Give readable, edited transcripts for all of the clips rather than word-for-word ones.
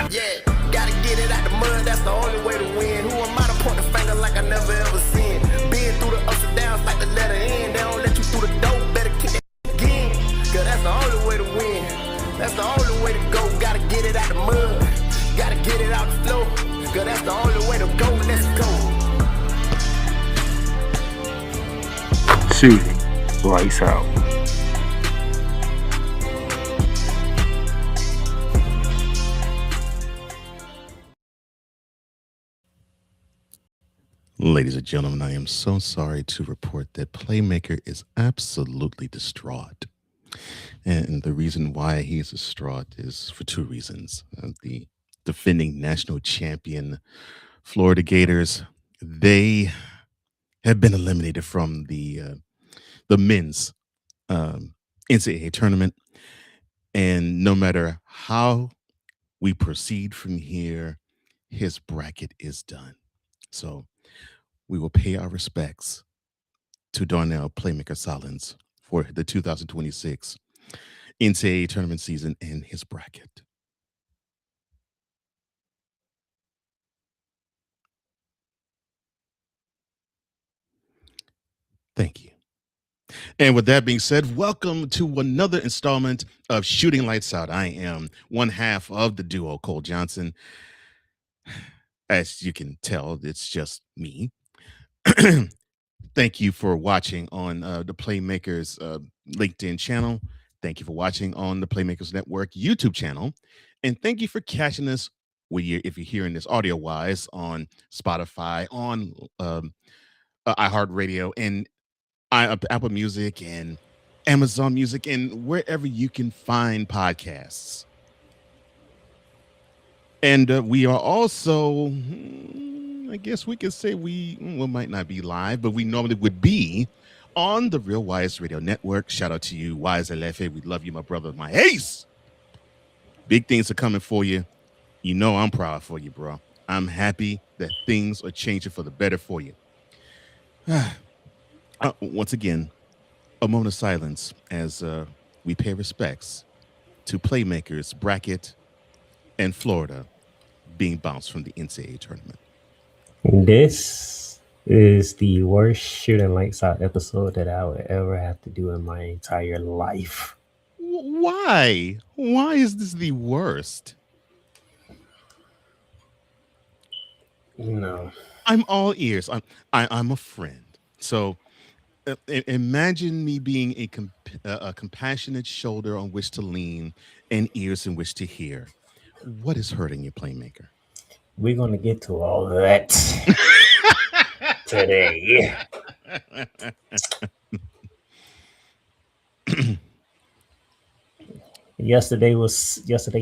Yeah, gotta get it out the mud, that's the only way to win. Who am I to point the finger like I never ever seen? Been through the ups and downs like the letter N. They don't let you through the door, better kick that again. Cause that's the only way to win. That's the only way to go. Gotta get it out the mud, gotta get it out the flow. Cause that's the only way to go, let's go. Shooting lights out. Ladies and gentlemen, I am so sorry to report that Playmaker is absolutely distraught. And the reason why he is distraught is for two reasons. The defending national champion Florida Gators, they have been eliminated from the men's NCAA tournament. And no matter how we proceed from here, his bracket is done. So we will pay our respects to Darnell Playmaker Solins for the 2026 NCAA tournament season and his bracket. Thank you. And with that being said, welcome to another installment of Shooting Lights Out. I am one half of the duo, Cole Johnson. As you can tell, it's just me. Thank you for watching on the Playmakers LinkedIn channel. Thank you for watching on the Playmakers Network YouTube channel. And thank you for catching us if you're hearing this audio-wise on Spotify, on iHeartRadio, and Apple Music, and Amazon Music, and wherever you can find podcasts. And we are also, I guess we could say we might not be live, but we normally would be on the Real Wise Radio Network. Shout out to you, Wise LFA. We love you, my brother, my ace. Big things are coming for you. You know I'm proud for you, bro. I'm happy that things are changing for the better for you. Once again, a moment of silence as we pay respects to Playmakers, Bracket, and Florida being bounced from the NCAA tournament. This is the worst Shooting Lights Out episode that I would ever have to do in my entire life. Why? Why is this the worst? No. I'm all ears. I'm a friend. So imagine me being a compassionate shoulder on which to lean and ears in which to hear. What is hurting you, Playmaker? We're going to get to all of that today. Yesterday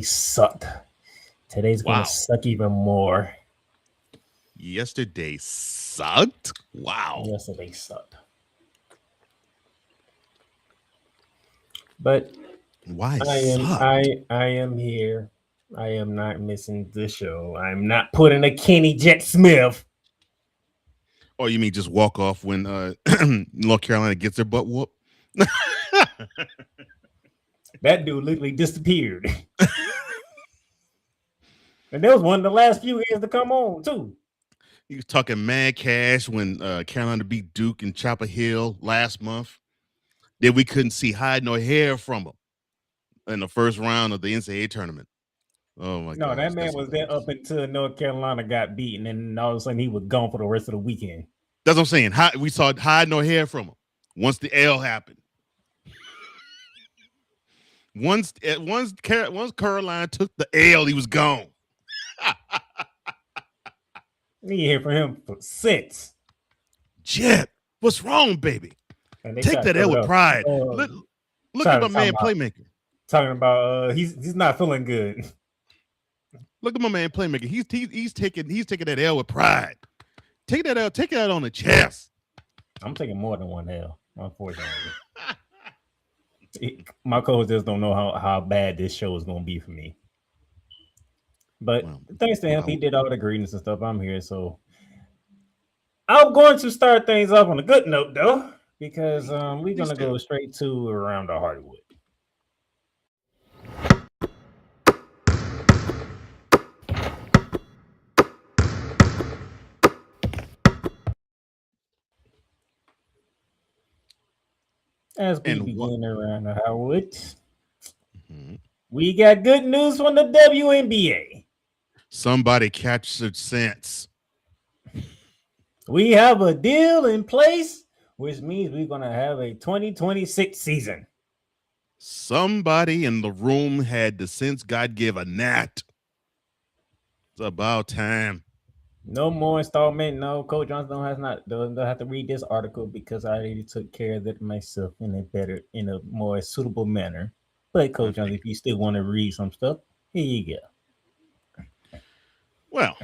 sucked. Today's going to suck even more. Yesterday sucked? Wow. Yesterday sucked. But why? I am here. I am not missing the show. I'm not putting a Kenny Jet Smith. Oh, you mean just walk off when North Carolina gets their butt whooped? That dude literally disappeared. And that was one of the last few years to come on, too. He was talking mad cash when Carolina beat Duke and Chapel Hill last month. Then we couldn't see hide nor hair from him in the first round of the NCAA tournament. Oh my God! No, that man was there up until North Carolina got beaten, and all of a sudden he was gone for the rest of the weekend. That's what I'm saying. We saw hide nor hair from him once the L happened. Once Carolina took the L, he was gone. We ain't hear from him since. Jet, what's wrong, baby? Take that L with pride. Look at my man Playmaker. Talking about he's not feeling good. Look at my man Playmaker. He's taking that L with pride. Take that L. Take that on the chest. I'm taking more than one L, unfortunately. My coach just don't know how bad this show is going to be for me. But thanks to him, he did all the greetings and stuff. I'm here, so I'm going to start things off on a good note, though, because we're going to go straight to Around the Hardwood. As we And what? begin around Howard, Mhm. we got good news from the WNBA. Somebody catch the sense. We have a deal in place, which means we're going to have a 2026 season. Somebody in the room had the sense God give a gnat. It's about time. No more installment. No, Coach Johnson don't have to read this article because I already took care of it myself in a more suitable manner. But I Coach Johnson, figured. if you still want to read some stuff, here you go. Well,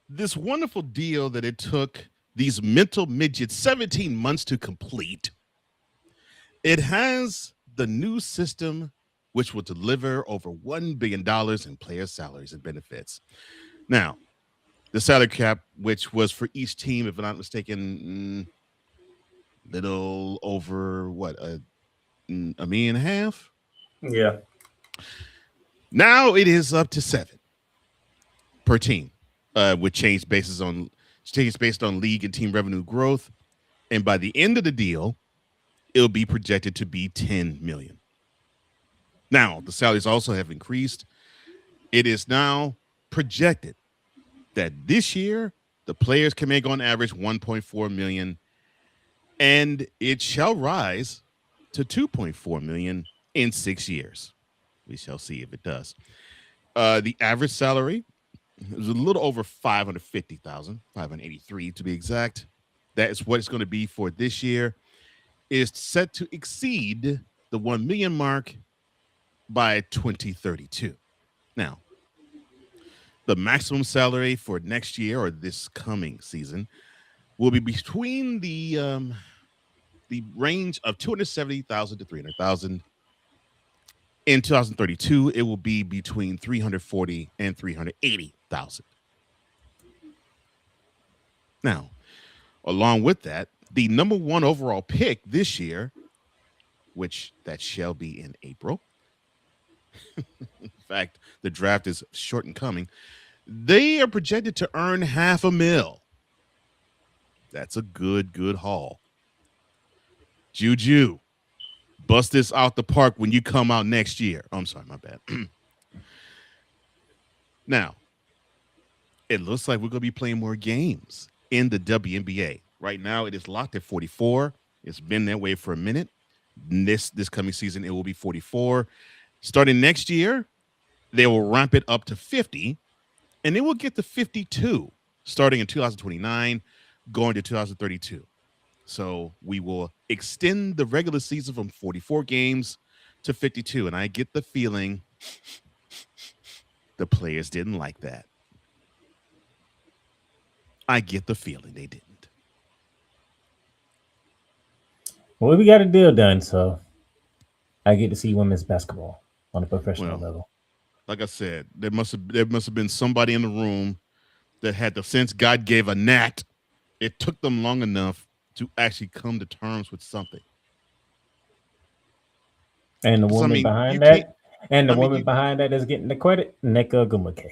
this wonderful deal that it took these mental midgets 17 months to complete, it has the new system which will deliver over $1 billion in player salaries and benefits. Now, the salary cap, which was for each team, if I'm not mistaken, little over what, a million and a half? Yeah. Now it is up to 7 per team, with change based on league and team revenue growth. And by the end of the deal, it'll be projected to be 10 million. Now, the salaries also have increased. It is now projected that this year the players can make on average 1.4 million, and it shall rise to 2.4 million in 6 years. We shall see if it does. The average salary is a little over 550,000, 583 to be exact. That is what it's going to be for this year. Is set to exceed the 1 million mark by 2032. Now, the maximum salary for next year or this coming season will be between the range of 270,000 to 300,000. In 2032, it will be between 340 and 380,000. Now, along with that, the number one overall pick this year, which that shall be in April. In fact, the draft is short and coming. They are projected to earn $500,000. That's a good haul. Juju, bust this out the park when you come out next year. I'm sorry, my bad. Now, it looks like we're going to be playing more games in the WNBA. Right now, it is locked at 44. It's been that way for a minute. This coming season, it will be 44. Starting next year, they will ramp it up to 50, and it will get to 52 starting in 2029, going to 2032. So we will extend the regular season from 44 games to 52, and I get the feeling the players didn't like that. I get the feeling they didn't. Well, we got a deal done, so I get to see women's basketball on a professional level. Like I said, there must have been somebody in the room that had the sense God gave a gnat. It took them long enough to actually come to terms with something. And the woman behind that, is getting the credit, Nneka Ogwumike.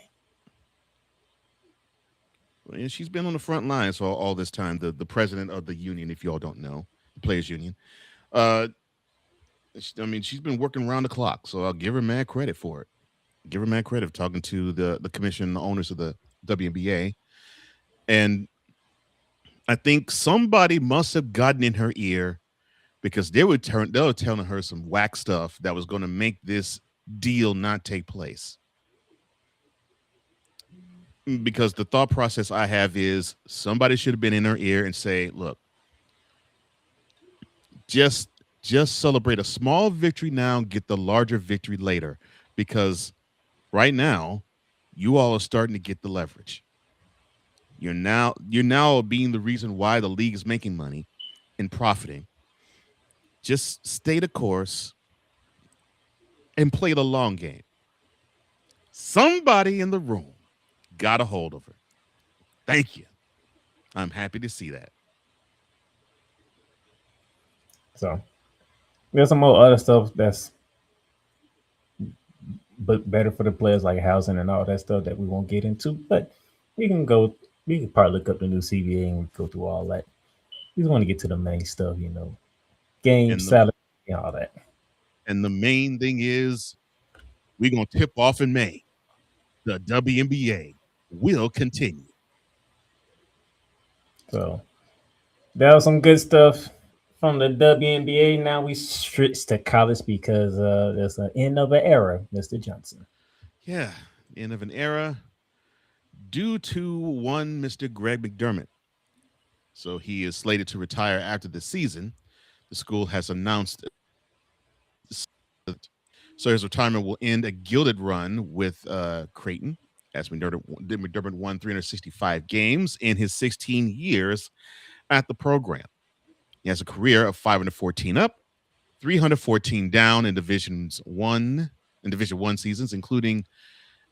And she's been on the front lines all this time. The president of the union, if y'all don't know, the players union. She's been working around the clock, so I'll give her mad credit for it. Give her mad credit for talking to the commission, the owners of the WNBA. And I think somebody must have gotten in her ear because they were telling her some whack stuff that was going to make this deal not take place. Because the thought process I have is somebody should have been in her ear and say, look, just celebrate a small victory now, get the larger victory later. Because right now, you all are starting to get the leverage. You're now being the reason why the league is making money and profiting. Just stay the course and play the long game. Somebody in the room got a hold of her. Thank you. I'm happy to see that. So there's some more other stuff that's better for the players, like housing and all that stuff that we won't get into. But we can probably look up the new CBA and go through all that. We just want to get to the main stuff, game, And the salary, and all that. and the main thing is we're gonna tip off in May. The WNBA will continue. So that was some good stuff from the WNBA. Now we switch to college because there's an end of an era, Mr. Johnson. Yeah, end of an era due to one Mr. Greg McDermott. So he is slated to retire after the season. The school has announced so his retirement will end a gilded run with Creighton, as McDermott won 365 games in his 16 years at the program. He has a career of 514 up, 314 down in Division One seasons, including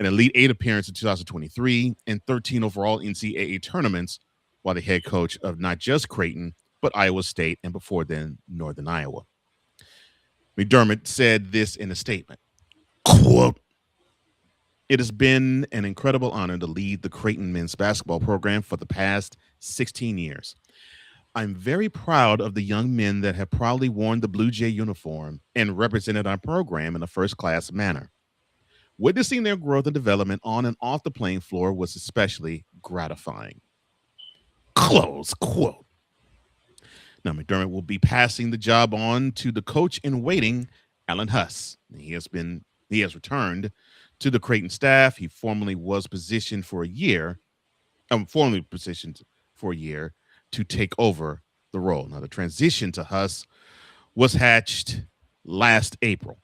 an Elite Eight appearance in 2023 and 13 overall NCAA tournaments, while the head coach of not just Creighton but Iowa State and before then Northern Iowa. McDermott said this in a statement, quote, "It has been an incredible honor to lead the Creighton men's basketball program for the past 16 years. I'm very proud of the young men that have proudly worn the Blue Jay uniform and represented our program in a first-class manner. Witnessing their growth and development on and off the playing floor was especially gratifying." Close quote. Now, McDermott will be passing the job on to the coach in waiting, Alan Huss. He has returned to the Creighton staff. He formerly positioned for a year to take over the role. Now, the transition to Huss was hatched last April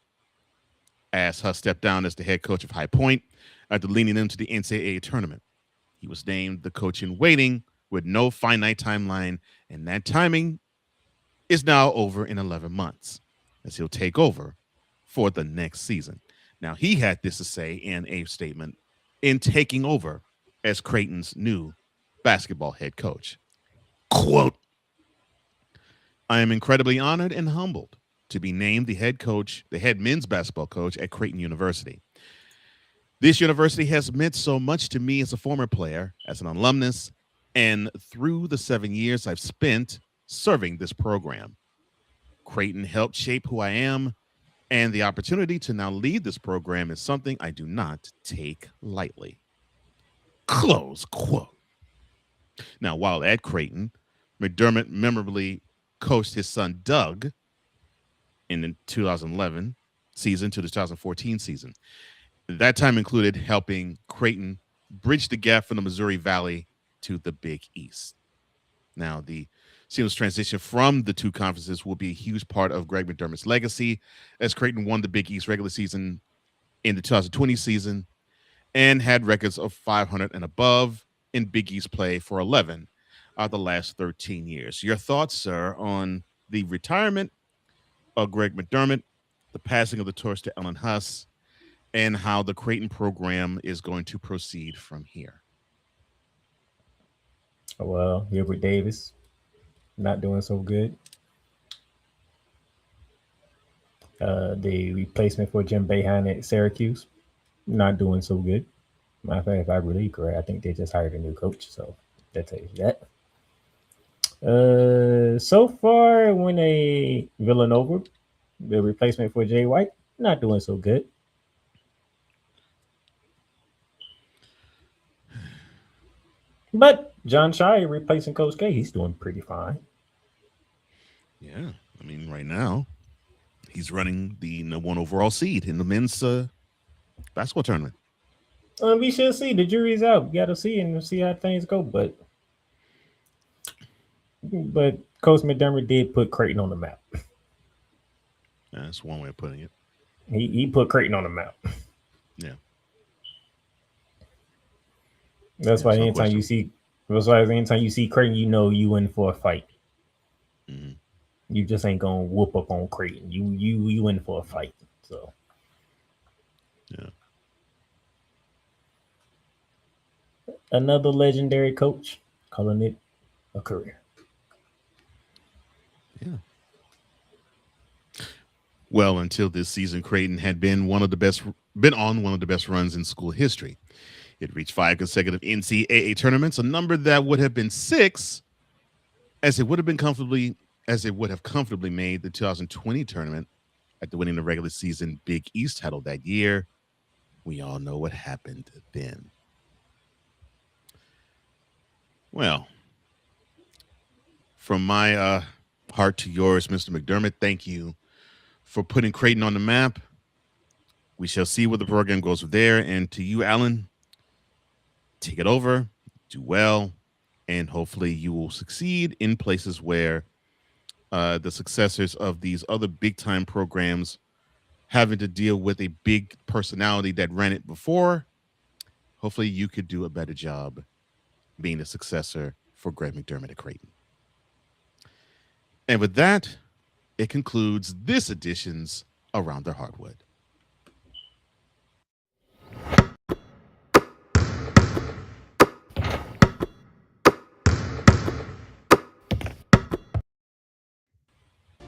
as Huss stepped down as the head coach of High Point after leading them to the NCAA tournament. He was named the coach in waiting with no finite timeline, and that timing is now over in 11 months as he'll take over for the next season. Now, he had this to say in a statement in taking over as Creighton's new basketball head coach. Quote, "I am incredibly honored and humbled to be named the head men's basketball coach at Creighton University. This university has meant so much to me as a former player, as an alumnus, and through the 7 years I've spent serving this program. Creighton helped shape who I am, and the opportunity to now lead this program is something I do not take lightly." Close quote. Now, while at Creighton, McDermott memorably coached his son Doug in the 2011 season to the 2014 season. That time included helping Creighton bridge the gap from the Missouri Valley to the Big East. Now, the seamless transition from the two conferences will be a huge part of Greg McDermott's legacy, as Creighton won the Big East regular season in the 2020 season and had records of 500 and above in Big East play for 11 of the last 13 years. Your thoughts, sir, on the retirement of Greg McDermott, the passing of the torch to Ellen Huss, and how the Creighton program is going to proceed from here? Well, Gilbert Davis, not doing so good. The replacement for Jim Boeheim at Syracuse, not doing so good. Matter of fact, if I really correct, I think they just hired a new coach, so that tells you that. So far, when a Villanova, the replacement for Jay White, not doing so good. But John Shire replacing Coach K, he's doing pretty fine. Yeah, I mean, right now, he's running the #1 overall seed in the men's basketball tournament. We should see. The jury's out. We got to see and see how things go. But Coach McDermott did put Creighton on the map. That's one way of putting it. He put Creighton on the map. Yeah. That's why anytime you see Creighton, you know you in for a fight. Mm-hmm. You just ain't gonna whoop up on Creighton. You in for a fight. So yeah. Another legendary coach, calling it a career. Yeah. Well, until this season, Creighton had been on one of the best runs in school history. It reached 5 consecutive NCAA tournaments, a number that would have been 6, as it would have been comfortably as it would have comfortably made the 2020 tournament after winning the regular season Big East title that year. We all know what happened then. Well, from my heart to yours, Mr. McDermott, thank you for putting Creighton on the map. We shall see where the program goes from there. And to you, Alan, take it over, do well, and hopefully you will succeed in places where the successors of these other big-time programs having to deal with a big personality that ran it before. Hopefully you could do a better job being the successor for Greg McDermott at Creighton. And with that, it concludes this edition's Around the Hardwood.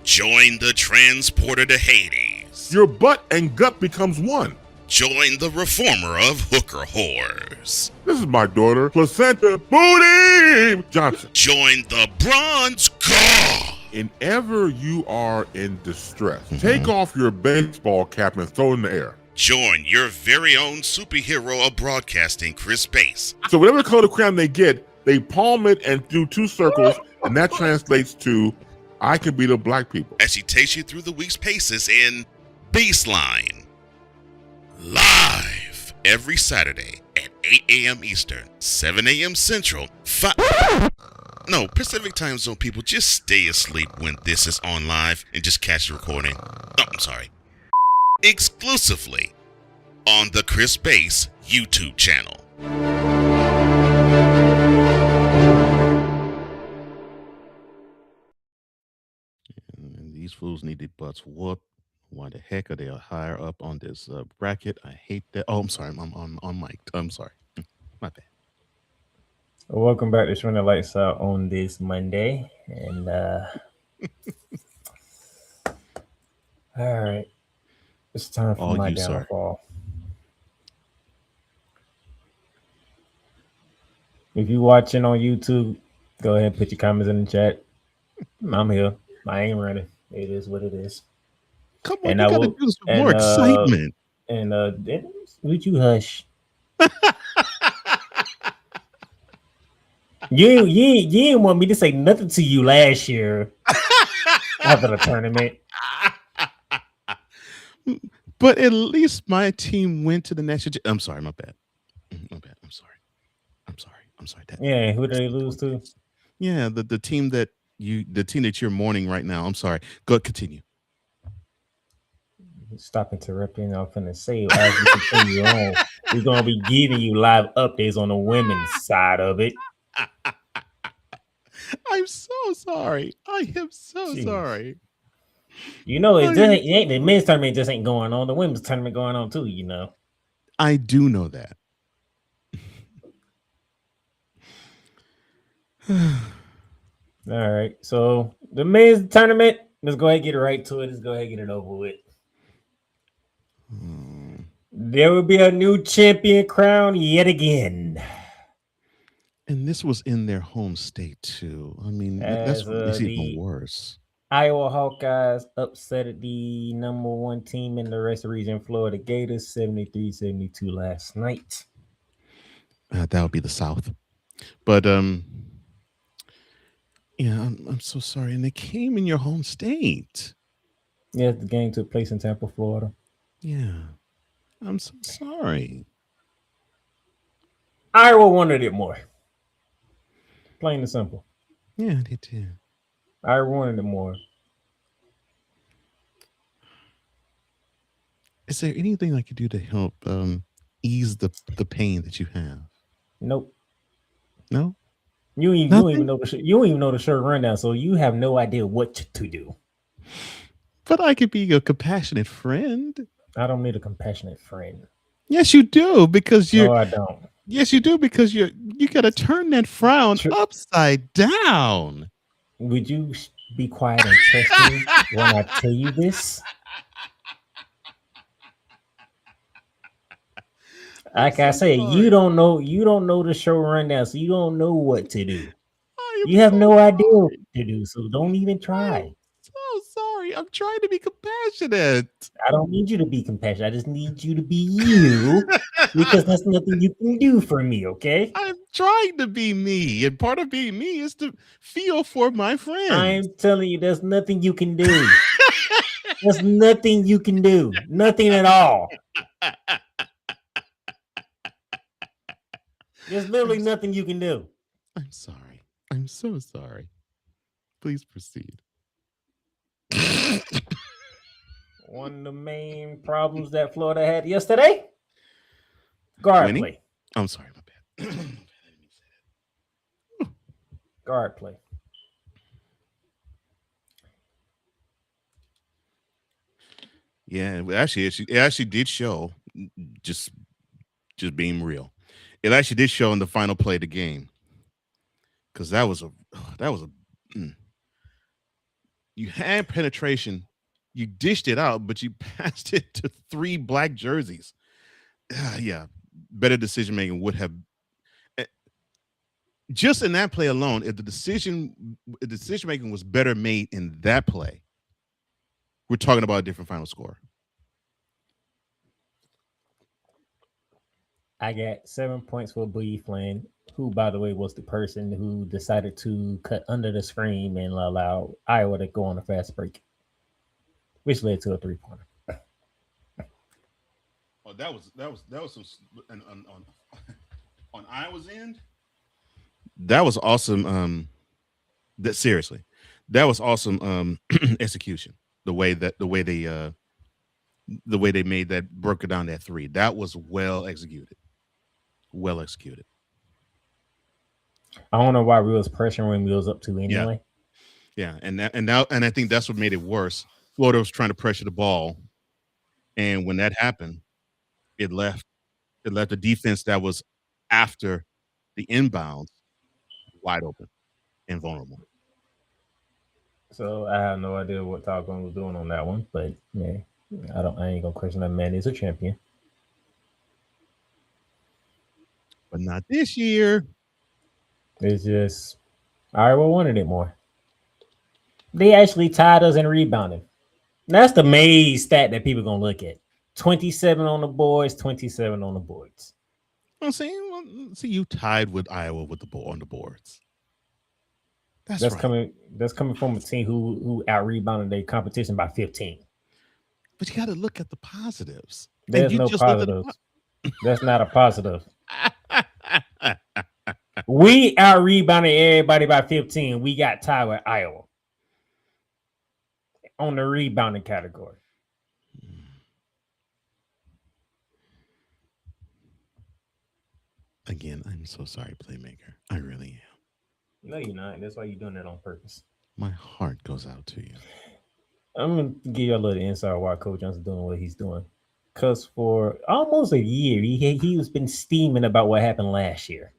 Join the transporter to Hades. Your butt and gut becomes one. Join the reformer of hooker whores. This is my daughter, Placenta Booty Johnson. Join the bronze god. And ever you are in distress, take off your baseball cap and throw it in the air. Join your very own superhero of broadcasting, Chris Bass. So whatever color crayon they get, they palm it and do 2 circles, and that translates to, I can be the black people. As she takes you through the week's paces in Baseline. Live every Saturday at 8 a.m. Eastern, 7 a.m. Central, Pacific time zone people, just stay asleep when this is on live and just catch the recording. Oh, I'm sorry. Exclusively on the Chris Bass YouTube channel. And these fools need their butts whooped. Why the heck are they higher up on this bracket? I hate that. Oh, I'm sorry. I'm on mic. I'm sorry. My bad. Welcome back to Showing the Lights Out on this Monday. And all right. It's time for my downfall. If you're watching on YouTube, go ahead and put your comments in the chat. I'm here. I ain't running. It is what it is. Come on, and you gotta do some more excitement. Would you hush? you didn't want me to say nothing to you last year after the tournament. But at least my team went to the next. I'm sorry, my bad. My bad. I'm sorry. Yeah, who did they lose to? Yeah, the team that you're mourning right now. I'm sorry. Go continue. Stop interrupting. I'm finna say as we continue on, we're gonna be giving you live updates on the women's side of it. I'm so sorry. I am so sorry. You know, it ain't the men's tournament just ain't going on. The women's tournament going on too. You know. I do know that. All right. So the men's tournament. Let's go ahead and get right to it. Let's go ahead and get it over with. There will be a new champion crowned yet again. And this was in their home state too. I mean, that's even worse. Iowa Hawkeyes upset the number 1 team in the rest of the region, Florida Gators, 73-72 last night. That would be the South. But yeah, I'm so sorry. And they came in your home state. Yeah, the game took place in Tampa, Florida. Yeah. I'm so sorry. Iowa wanted it more. Plain and simple. Yeah, they did. Iowa wanted it more. Is there anything I could do to help ease the pain that you have? Nope. No? You don't even know the shirt rundown, so you have no idea what to do. But I could be a compassionate friend. I don't need a compassionate friend. Yes, you do, because you. No, I don't. Yes, you do, because you got to turn that frown upside down. Would you be quiet and trust me when I tell you this? Like I say, you don't know the show rundown, so you don't know what to do. I You have no idea what to do, so don't even try. So sorry. I'm trying to be compassionate. I don't need you to be compassionate. I just need you to be you because there's nothing you can do for me, okay? I'm trying to be me, and part of being me is to feel for my friends. I'm telling you, there's nothing you can do. There's nothing you can do. Nothing at all. There's literally nothing you can do. I'm sorry. I'm so sorry. Please proceed. One of the main problems that Florida had yesterday, guard Winning? play. I'm sorry, my bad. Guard play. Yeah, it actually did show, just being real. It actually did show in the final play of the game, because that was a you had penetration, you dished it out, but you passed it to 3 black jerseys. Yeah, better decision making would have. Just in that play alone, if the decision making was better made in that play, we're talking about a different final score. I got 7 points for Boogie Flynn, who, by the way, was the person who decided to cut under the screen and allow Iowa to go on a fast break, which led to a 3-pointer. Oh, that was some on Iowa's end. That was awesome. Seriously, that was awesome execution. The way they made that, broke it down, that 3. That was well executed. Well executed. I don't know why we was pressuring we was up to anyway. Yeah, and I think that's what made it worse. Florida was trying to pressure the ball, and when that happened, it left the defense that was after the inbounds wide open and vulnerable. So I have no idea what Talcon was doing on that one, but yeah, I ain't gonna question that man is a champion. But not this year. It's just Iowa wanted it more. They actually tied us in rebounding. That's the main stat that people gonna look at. 27 on the boards, 27 on the boards. I'm saying, see, you tied with Iowa with the ball on the boards. That's right. coming from a team who out rebounded their competition by 15. But you got to look at the positives. There's no positives. That's not a positive. We out rebounded everybody by 15. We got tied with Iowa on the rebounding category. Again, I'm so sorry, playmaker. I really am. No, you're not. That's why you're doing that on purpose. My heart goes out to you. I'm going to give you a little insight why Coach Johnson's doing what he's doing. Because for almost a year, he has been steaming about what happened last year.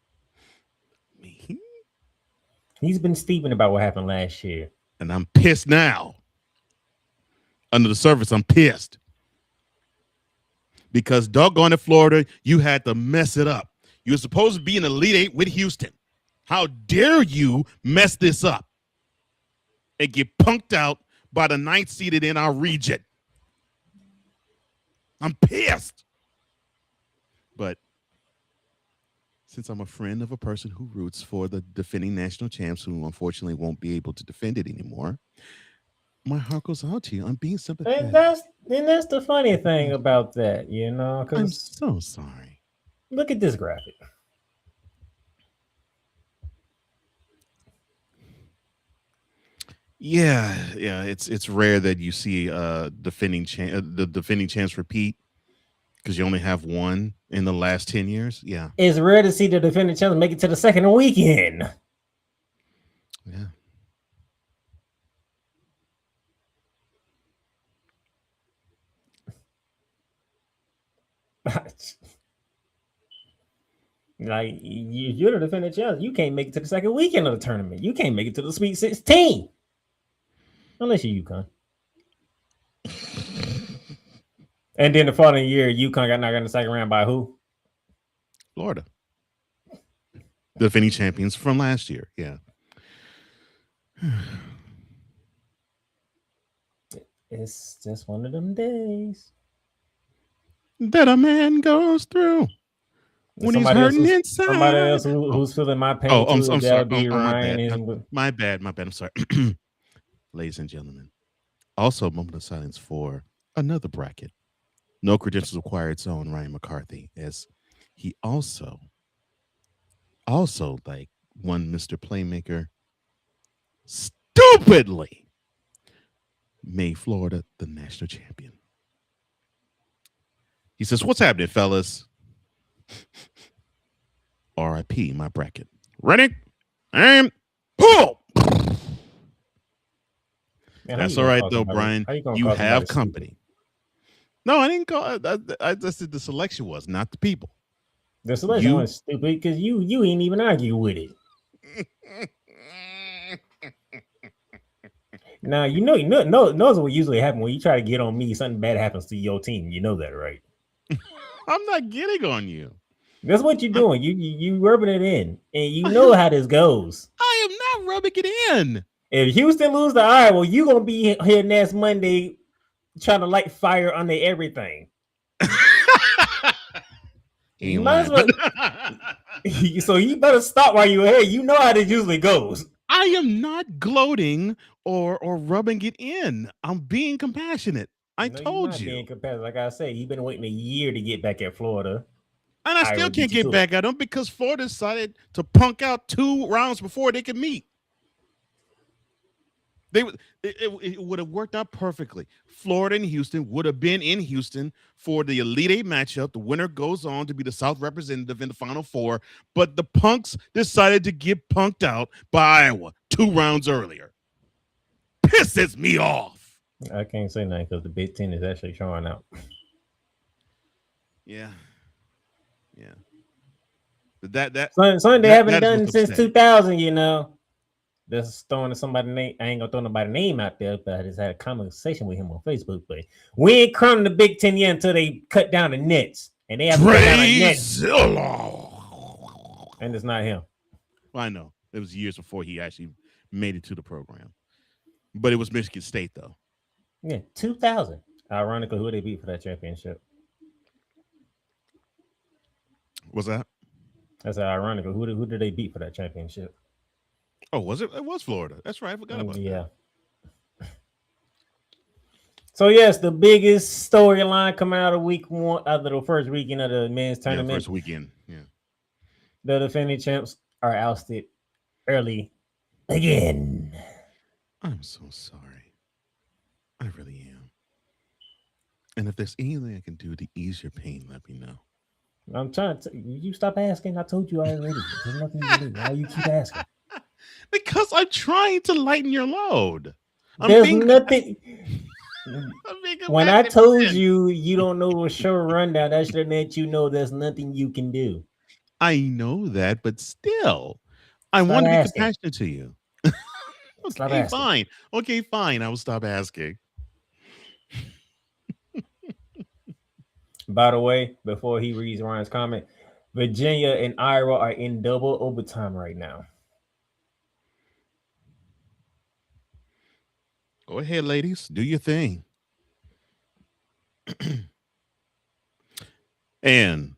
He's been steaming about what happened last year. And I'm pissed now. Under the surface, I'm pissed. Because doggone it, Florida, you had to mess it up. You were supposed to be in the Elite 8 with Houston. How dare you mess this up and get punked out by the 9th seeded in our region? I'm pissed. But since I'm a friend of a person who roots for the defending national champs, who unfortunately won't be able to defend it anymore, my heart goes out to you. I'm being sympathetic. And that's the funny thing about that, you know. I'm so sorry. Look at this graphic. Yeah, it's rare that you see the defending champs repeat, because you only have one in the last 10 years. Yeah, it's rare to see the defending champs make it to the second weekend. Yeah. Like, you're the defending champs. You can't make it to the second weekend of the tournament. You can't make it to the Sweet 16. Unless you're UConn. And then the following year, UConn got knocked out in the second round by who? Florida. The defending champions from last year. Yeah. It's just one of them days that a man goes through when he's hurting inside. Somebody else who's feeling my pain too. I'm sorry. That'd be Ryan. My bad. I'm sorry. Ladies and gentlemen, also a moment of silence for another bracket. No credentials required zone, Ryan McCarthy, as he also like one Mr. Playmaker stupidly made Florida the national champion. He says, "What's happening, fellas?" R.I.P. my bracket. Ready? And pull. Man, that's all right, though, Brian. You have company. Stupid? No, I didn't call. I just said the selection was, not the people. The selection was stupid because you ain't even argue with it. Now knows what usually happens when you try to get on me. Something bad happens to your team. You know that, right? I'm not getting on you. That's what you're doing. You rubbing it in, and you know how this goes. I am not rubbing it in. If Houston lose to Iowa, you gonna be here next Monday trying to light fire under everything. You might as well. So you better stop while you're here. You know how this usually goes. I am not gloating or rubbing it in. I'm being compassionate. I told you. Being compassionate. Like I said, you've been waiting a year to get back at Florida. And I still can't get back at them because Florida decided to punk out 2 rounds before they could meet. It would have worked out perfectly. Florida and Houston would have been in Houston for the Elite Eight matchup. The winner goes on to be the South representative in the Final Four. But the punks decided to get punked out by Iowa 2 rounds earlier. Pisses me off. I can't say nothing because the Big Ten is actually showing out. Yeah. That something they haven't done since 2000, you know. Just throwing somebody's name. I ain't gonna throw nobody's name out there, but I just had a conversation with him on Facebook. But we ain't crowning the Big Ten yet until they cut down the nets, and they have to cut down the nets. And it's not him. Well, I know it was years before he actually made it to the program, but it was Michigan State though. Yeah, 2000. Ironically, who they beat for that championship? What's that? That's ironical. Who did they beat for that championship? Oh, was it? It was Florida. That's right. I forgot about that. Yeah. So yes, the biggest storyline coming out of week 1, out of the first weekend of the men's tournament. First weekend. Yeah. The defending champs are ousted early again. I'm so sorry. I really am. And if there's anything I can do to ease your pain, let me know. I'm trying to. You stop asking. I told you already. There's nothing you do. Why you keep asking? Because I'm trying to lighten your load. There's nothing. When I told you don't know a show rundown, that should let you know there's nothing you can do. I know that, but still, I want to be compassionate to you. Okay, fine. Okay, fine. I will stop asking. By the way, before he reads Ryan's comment, Virginia and Iowa are in double overtime right now. Go ahead, ladies. Do your thing. and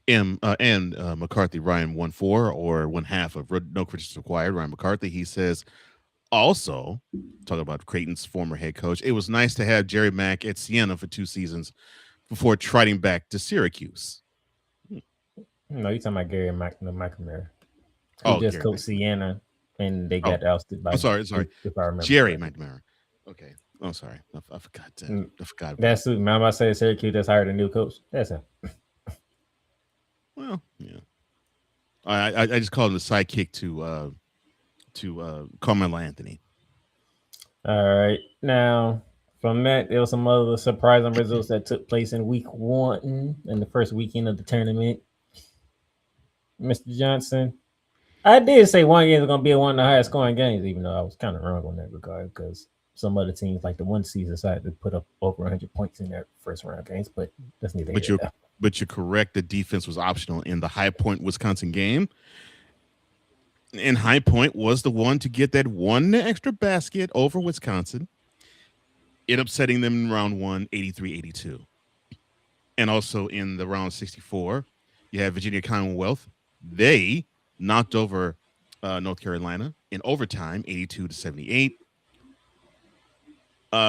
McCarthy, Ryan 1-4 or 1/2 of no credentials required. Ryan McCarthy, he says, also talking about Creighton's former head coach, it was nice to have Jerry Mack at Siena for 2 seasons before trotting back to Syracuse. No, you're talking about Gary McNamara. He just coached Siena, and they got ousted by. I'm sorry. If I remember, Jerry McNamara. Okay. I'm sorry. I forgot. I forgot. That's who. I'm about to say Syracuse just hired a new coach. That's him. Well, yeah. I just called him the sidekick to Carmelo Anthony. All right. Now, from that, there was some other surprising results that took place in week 1 in the first weekend of the tournament. Mr. Johnson, I did say one game is going to be one of the highest scoring games, even though I was kind of wrong on that regard because some other teams, like the 1 seed, decided to put up over 100 points in their first round games, but that's neither here nor there. But you're correct. The defense was optional in the High Point, Wisconsin game. And High Point was the one to get that one extra basket over Wisconsin. It upsetting them in round one, 83-82. And also in the round 64, you have Virginia Commonwealth. They knocked over North Carolina in overtime, 82-78.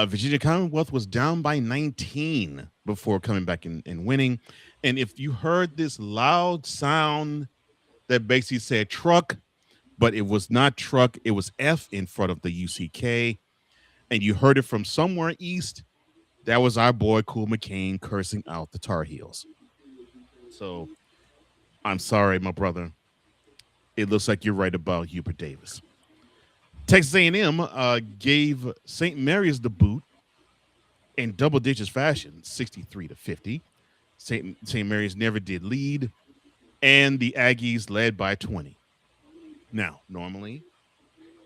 Virginia Commonwealth was down by 19 before coming back and winning. And if you heard this loud sound that basically said truck, but it was not truck, it was F in front of the UCK, and you heard it from somewhere east, that was our boy Cool McCain cursing out the Tar Heels. So I'm sorry, my brother. It looks like you're right about Hubert Davis. Texas A&M gave St. Mary's the boot in double digits fashion, 63-50. St. Mary's never did lead, and the Aggies led by 20. Now, normally,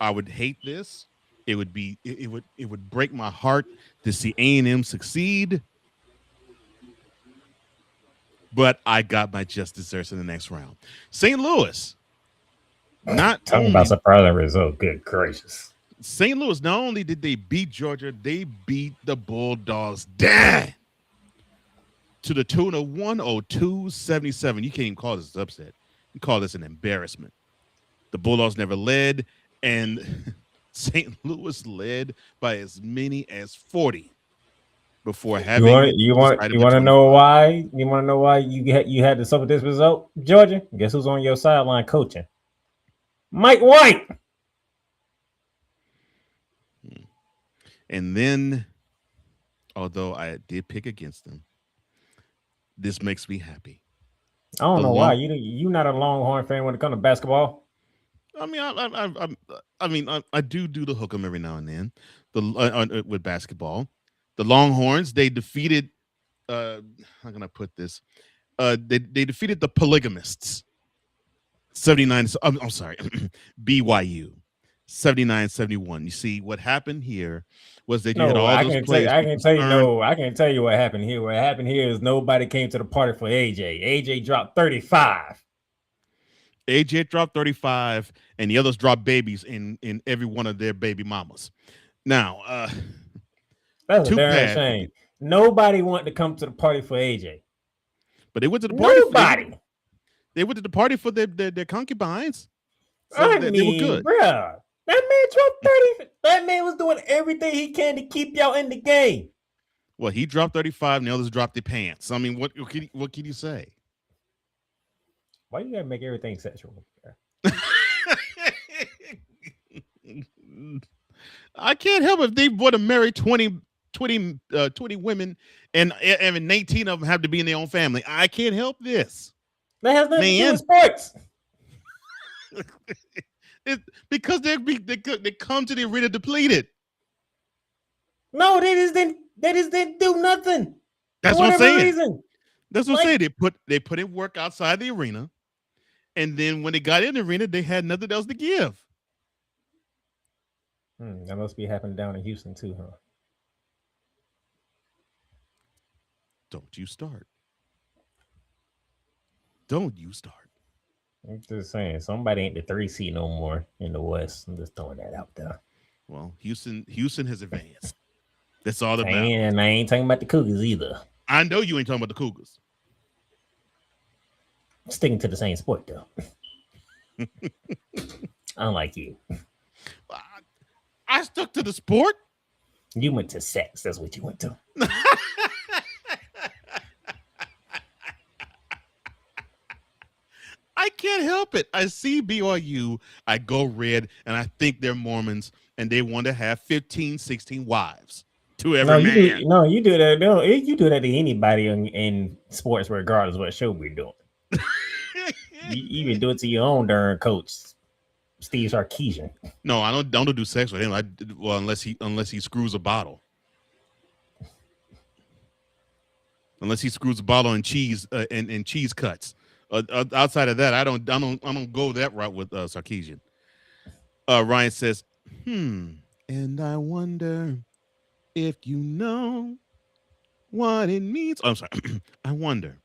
I would hate this. It would break my heart to see A&M succeed, but I got my just desserts in the next round. St. Louis, not talking only about surprising result. Good gracious. St. Louis, not only did they beat Georgia, they beat the Bulldogs down to the tune of 102-77. You can't even call this an upset. You call this an embarrassment. The Bulldogs never led, and St. Louis led by as many as 40 before having. You want to know why? You want to know why you had to suffer this result, Georgia? Guess who's on your sideline coaching? Mike White. And then, although I did pick against them, this makes me happy. I don't know why you not a Longhorn fan when it comes to basketball. I mean, I do the hook 'em every now and then. With basketball, the Longhorns, they defeated. How can I put this? They defeated the polygamists. 79. I'm sorry, BYU. 79-71. You see, what happened here was that you had all those players. I can tell you what happened here. What happened here is nobody came to the party for AJ. AJ dropped 35. AJ dropped 35, and the others dropped babies in every one of their baby mamas. Now, that's a damn shame. Nobody wanted to come to the party for AJ, but they went to the party. Nobody. They went to the party for their concubines. So they were good, bruh. That man dropped 30. That man was doing everything he can to keep y'all in the game. Well, he dropped 35, and the others dropped their pants. I mean, what can you say? Why you gotta make everything sexual? I can't help it if they want to marry 20 women and 19 of them have to be in their own family. I can't help this. That has nothing to do with sports. Because they come to the arena depleted. No, they just didn't do nothing. That's what I'm saying. Reason. That's what I'm saying. They put in work outside the arena, and then when they got in the arena, they had nothing else to give. That must be happening down in Houston too, huh? Don't you start. Don't you start. I'm just saying, somebody ain't the 3 seed no more in the West. I'm just throwing that out there. Well, Houston has advanced. That's all that matters. And I ain't talking about the Cougars either. I know you ain't talking about the Cougars. Sticking to the same sport though. Unlike you. I stuck to the sport. You went to sex. That's what you went to. I can't help it. I see BYU, I go red, and I think they're Mormons, and they want to have 15, 16 wives to every man. You do that. No, you do that to anybody in sports, regardless of what show we're doing. You even do it to your own darn coach, Steve Sarkisian. No, I don't do sex with him. Unless he screws a bottle. Unless he screws a bottle and cheese and cheese cuts. Outside of that, I don't go that route with Sarkisian. Ryan says, and I wonder if you know what it means. Oh, I'm sorry. I wonder,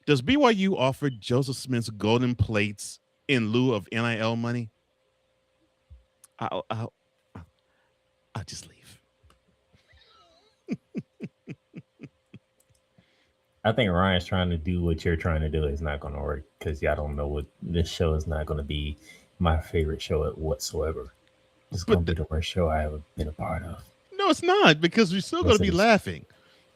does BYU offer Joseph Smith's golden plates in lieu of NIL money, I'll just leave. I think Ryan's trying to do what you're trying to do. Is not going to work because y'all don't know what this show is not going to be my favorite show whatsoever. It's going to be the worst show I ever been a part of. No, it's not, because we're still going to be laughing.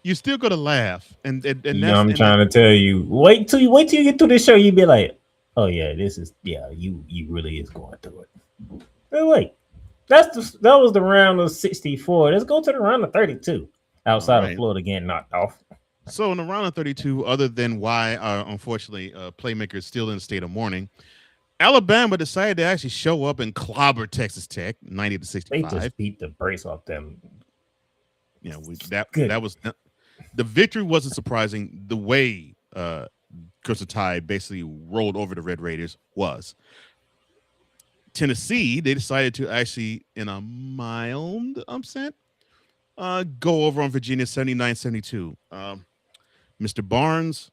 You're still going to laugh, and I'm trying to tell you. Wait till you get through this show. You be like, oh yeah, this is You really is going through it. But wait, that was the round of 64. Let's go to the round of 32. Outside of Florida getting knocked off. So in the round of 32, other than why, unfortunately, Playmaker is still in a state of mourning, Alabama decided to actually show up and clobber Texas Tech 90-65. They just beat the brakes off them. Yeah, that was the victory wasn't surprising. The way Crimson Tide basically rolled over the Red Raiders was. Tennessee, they decided to actually, in a mild upset, go over on Virginia 79-72. Mr. Barnes,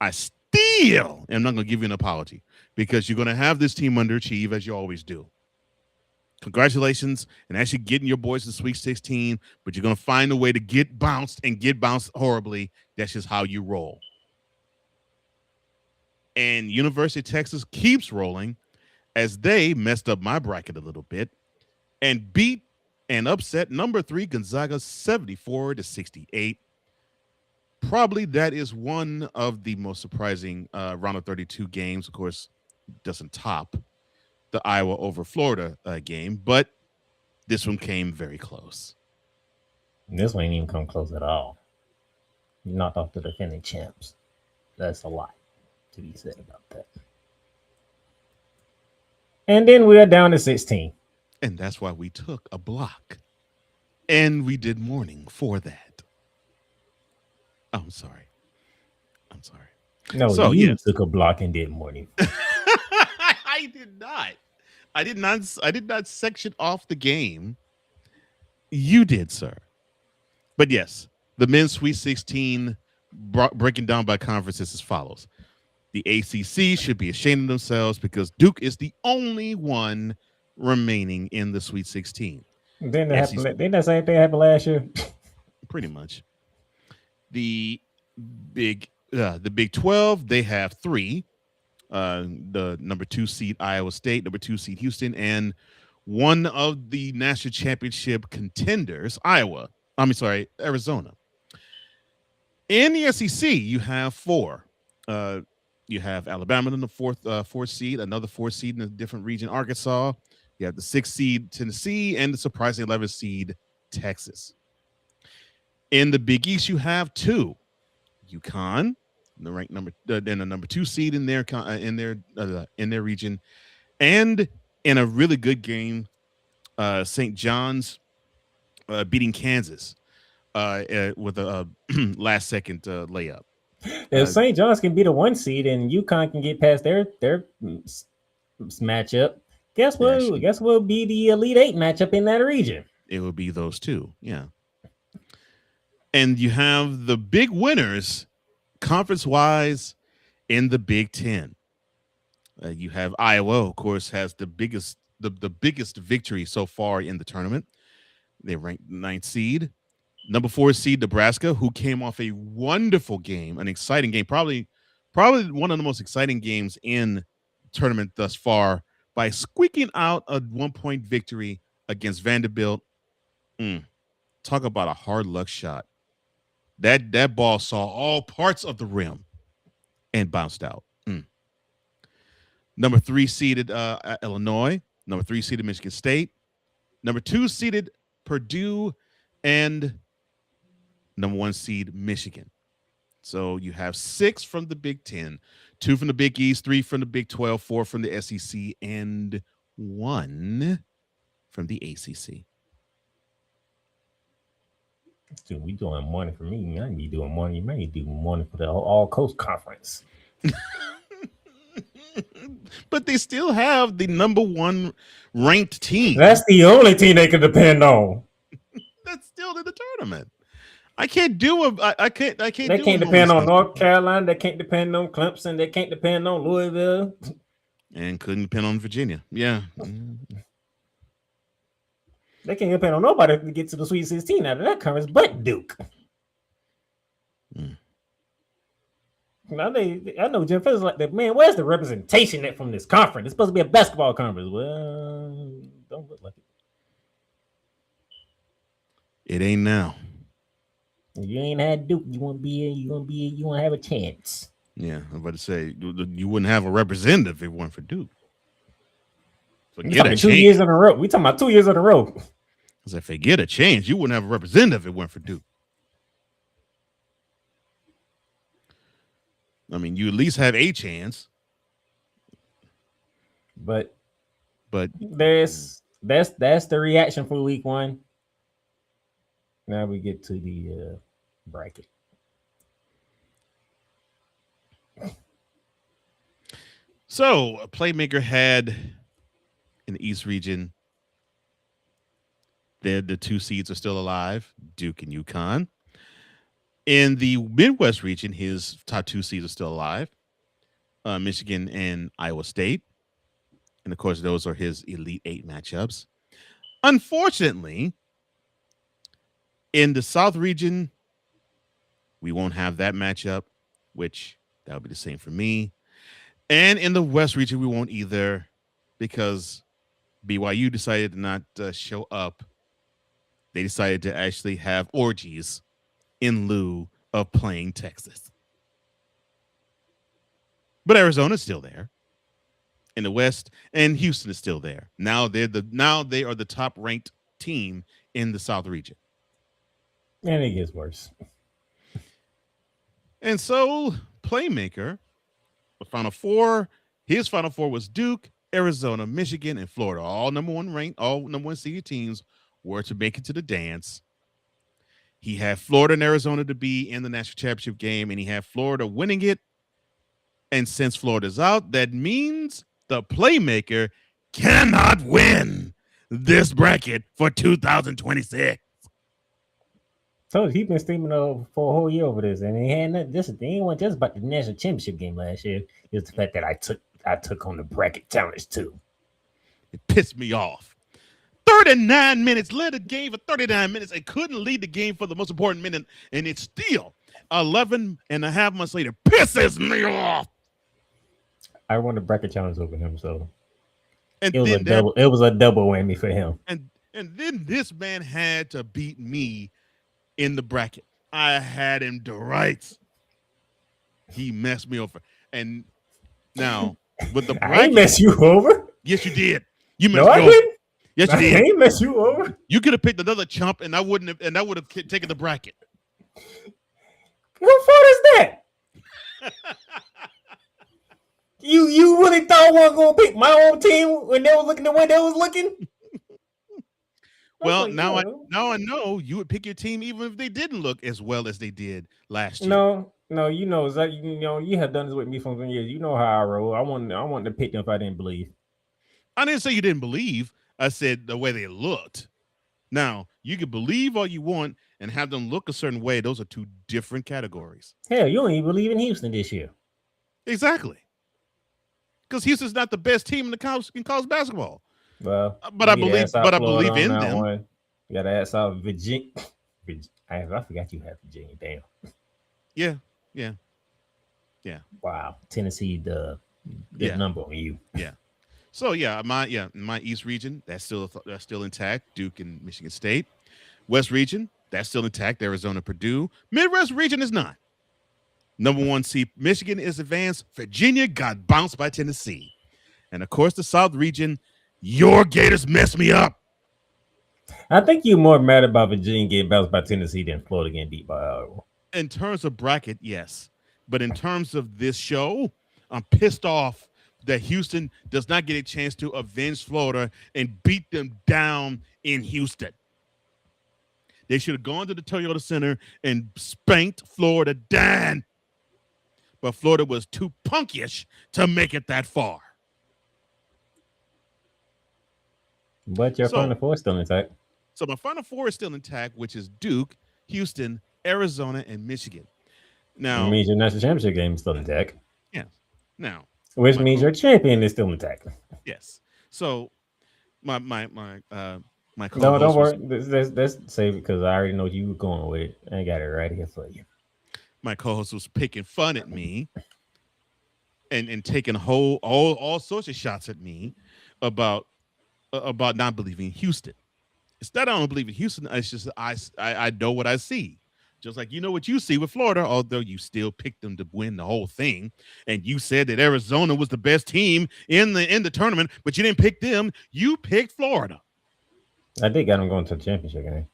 I still am not going to give you an apology because you're going to have this team underachieve as you always do. Congratulations and actually getting your boys to Sweet 16, but you're going to find a way to get bounced horribly. That's just how you roll. And University of Texas keeps rolling as they messed up my bracket a little bit and beat and upset number 3 Gonzaga 74-68. Probably that is one of the most surprising round of 32 games. Of course, doesn't top the Iowa over Florida game, but this one came very close. This one ain't even come close at all. You knocked off the defending champs. That's a lot to be said about that. And then we are down to 16. And that's why we took a block. And we did mourning for that. I'm sorry. No, so, you took a block and did mourning. I did not. I did not section off the game. You did, sir. But yes, the men's Sweet 16 breaking down by conferences as follows. The ACC should be ashamed of themselves because Duke is the only one remaining in the Sweet 16. Didn't that same thing happen last year? Pretty much. The Big 12, they have 3. The number 2 seed Iowa State, number 2 seed Houston, and one of the national championship contenders, Arizona. In the SEC, you have 4. You have Alabama in the fourth seed, another 4th seed in a different region, Arkansas. You have the 6th seed Tennessee, and the surprising 11th seed Texas. In the Big East, you have 2. UConn, the ranked then a number 2 seed in their region, and in a really good game, St. John's beating Kansas with a last second layup. If St. John's can be the 1 seed and UConn can get past their matchup, guess what? Guess what will be the Elite 8 matchup in that region? It will be those 2, yeah. And you have the big winners conference-wise in the Big Ten. You have Iowa, of course, has the biggest victory so far in the tournament. They ranked 9th seed. Number 4 seed Nebraska, who came off a wonderful game, an exciting game, probably one of the most exciting games in the tournament thus far by squeaking out a 1-point victory against Vanderbilt. Talk about a hard luck shot. That ball saw all parts of the rim and bounced out. Number 3 seeded Illinois. Number 3 seeded Michigan State. Number 2 seeded Purdue. And number 1 seed Michigan. So you have 6 from the Big Ten, 2 from the Big East, 3 from the Big 12, 4 from the SEC, and 1 from the ACC. Dude, we doing morning for me. I need to be doing morning. You may do morning for the All Coast Conference. But they still have the number 1 ranked team. That's the only team they can depend on. That's still in the tournament. I can't do I can't. They can't depend on North Carolina. They can't depend on Clemson. They can't depend on Louisville. And couldn't depend on Virginia. Yeah. They can't depend on nobody to get to the Sweet 16 out of that conference, but Duke. Now I know Jim Fields like that. Man, where's the representation from this conference? It's supposed to be a basketball conference. Well, don't look like it. It ain't now. If you ain't had Duke, you won't have a chance. Yeah, I'm about to say you wouldn't have a representative if it weren't for Duke. Forget a 2 years in a row. We talking about 2 years in a row. I said, forget a change. You wouldn't have a representative if it weren't for Duke. I mean, you at least have a chance. But that's the reaction for week 1. Now we get to the bracket. So a playmaker had in the East region. The 2 seeds are still alive, Duke and UConn. In the Midwest region, his top 2 seeds are still alive, Michigan and Iowa State. And, of course, those are his Elite 8 matchups. Unfortunately, in the South region, we won't have that matchup, which that would be the same for me. And in the West region, we won't either because BYU decided to not show up. They decided to actually have orgies in lieu of playing Texas. But Arizona's still there in the West, and Houston is still there. Now they are the top ranked team in the South region. And it gets worse. And so Playmaker, the Final Four, his Final Four was Duke, Arizona, Michigan, and Florida. All number 1 ranked, all number 1 seeded teams were to make it to the dance. He had Florida and Arizona to be in the national championship game, and he had Florida winning it. And since Florida's out, that means the Playmaker cannot win this bracket for 2026. So he's been streaming for a whole year over this, and he had nothing. This ain't one just about the national championship game last year. It's the fact that I took on the bracket challenge too. It pissed me off. 39 minutes, led the game for 39 minutes and couldn't lead the game for the most important minute, and it's still 11 and a half months later. Pisses me off. I won the bracket challenge over him, so and it was a double whammy for him. And then this man had to beat me in the bracket. I had him to rights. He messed me over. And now with the bracket, I ain't mess you over. Yes, you did. You messed me over. Didn't. Yes, you did. I ain't mess you over. You could have picked another chump, and I would have taken the bracket. How far is that? You really thought I wasn't gonna pick my own team when they were looking the way they was looking? Well, now I know you would pick your team even if they didn't look as well as they did last year. No, you have done this with me for some years. You know how I roll. I wanted to pick them if I didn't believe. I didn't say you didn't believe. I said the way they looked. Now, you can believe all you want and have them look a certain way. Those are 2 different categories. Hell, you don't even believe in Houston this year. Exactly. Because Houston's not the best team in college basketball. Well, but I believe in them. One. You got to ask out Virginia. I forgot you had Virginia. Damn. Yeah. Wow. Tennessee, good number on you. Yeah. So my East region, that's still intact. Duke and Michigan State. West region, that's still intact. Arizona, Purdue. Midwest region is not. Number 1 seed Michigan is advanced. Virginia got bounced by Tennessee. And of course, the South region, your Gators messed me up. I think you're more mad about Virginia getting bounced by Tennessee than Florida getting beat by Iowa. In terms of bracket, yes. But in terms of this show, I'm pissed off that Houston does not get a chance to avenge Florida and beat them down in Houston. They should have gone to the Toyota Center and spanked Florida down. But Florida was too punkish to make it that far. But your Final Four is still intact. So my Final Four is still intact, which is Duke, Houston, Arizona, and Michigan. Now, it means your national championship game is still intact. Yeah. Now, Which means your champion is still intact. Yes. So my co-host Don't was, worry. Let's save it because I already know you were going with it. I got it right here for you. my co-host was picking fun at me and taking all sorts of shots at me about not believing in Houston. It's that I don't believe in Houston. It's just I know what I see. Just like you know what you see with Florida, although you still picked them to win the whole thing, and you said that Arizona was the best team in the tournament, but you didn't pick them. You picked Florida. I did got them going to the championship game.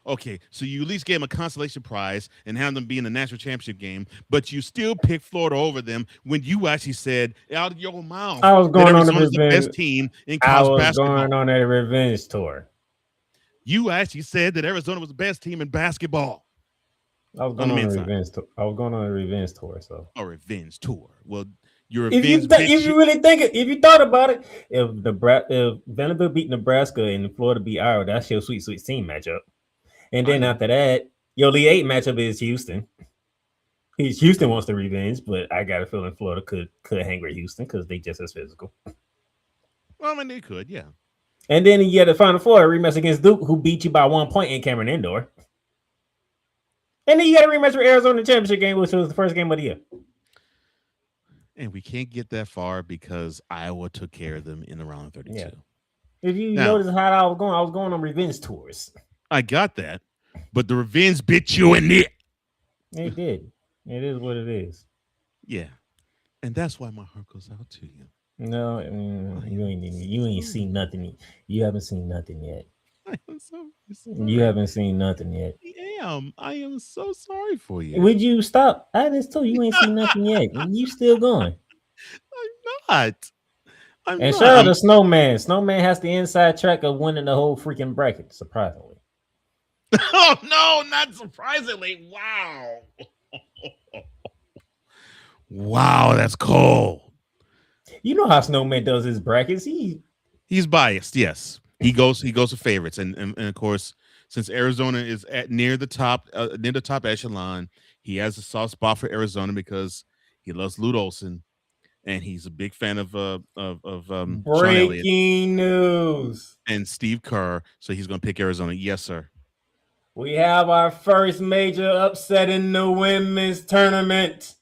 Okay, so you at least gave them a consolation prize and have them be in the national championship game, but you still picked Florida over them when you actually said out of your mouth I was going on the Arizona's the best team in I college was basketball. going on a revenge tour. You actually said that Arizona was the best team in basketball. I was going on a revenge tour. I was going on a revenge tour. So a revenge tour. Well, your if you really think it, if you thought about it, if Vanderbilt beat Nebraska and Florida beat Iowa, that's your sweet 16 matchup. And then after that, your Elite 8 matchup is Houston. Houston wants the revenge, but I got a feeling Florida could hang with Houston because they just as physical. Well, I mean, they could, yeah. And then you get the Final Four rematch against Duke, who beat you by 1 point in Cameron Indoor. And then you got a rematch with Arizona championship game, which was the first game of the year. And we can't get that far because Iowa took care of them in the round of 32. Yeah. If you notice how I was going on revenge tours. I got that, but the revenge bit you in it. It did. It is what it is. Yeah, and that's why my heart goes out to you. No, you ain't seen nothing. You haven't seen nothing yet. I am so sorry. You haven't seen nothing yet. I am so sorry for you. Would you stop? I just told you ain't seen nothing yet. And you still going. I'm not. And shout out to Snowman. Snowman has the inside track of winning the whole freaking bracket, surprisingly. Oh, no, not surprisingly. Wow. Wow, that's cold. You know how Snowman does his brackets. He's biased, yes. He goes for favorites. And of course, since Arizona is near the top echelon, he has a soft spot for Arizona because he loves Lute Olson. And he's a big fan of breaking news and Steve Kerr. So he's going to pick Arizona. Yes, sir. We have our first major upset in the women's tournament.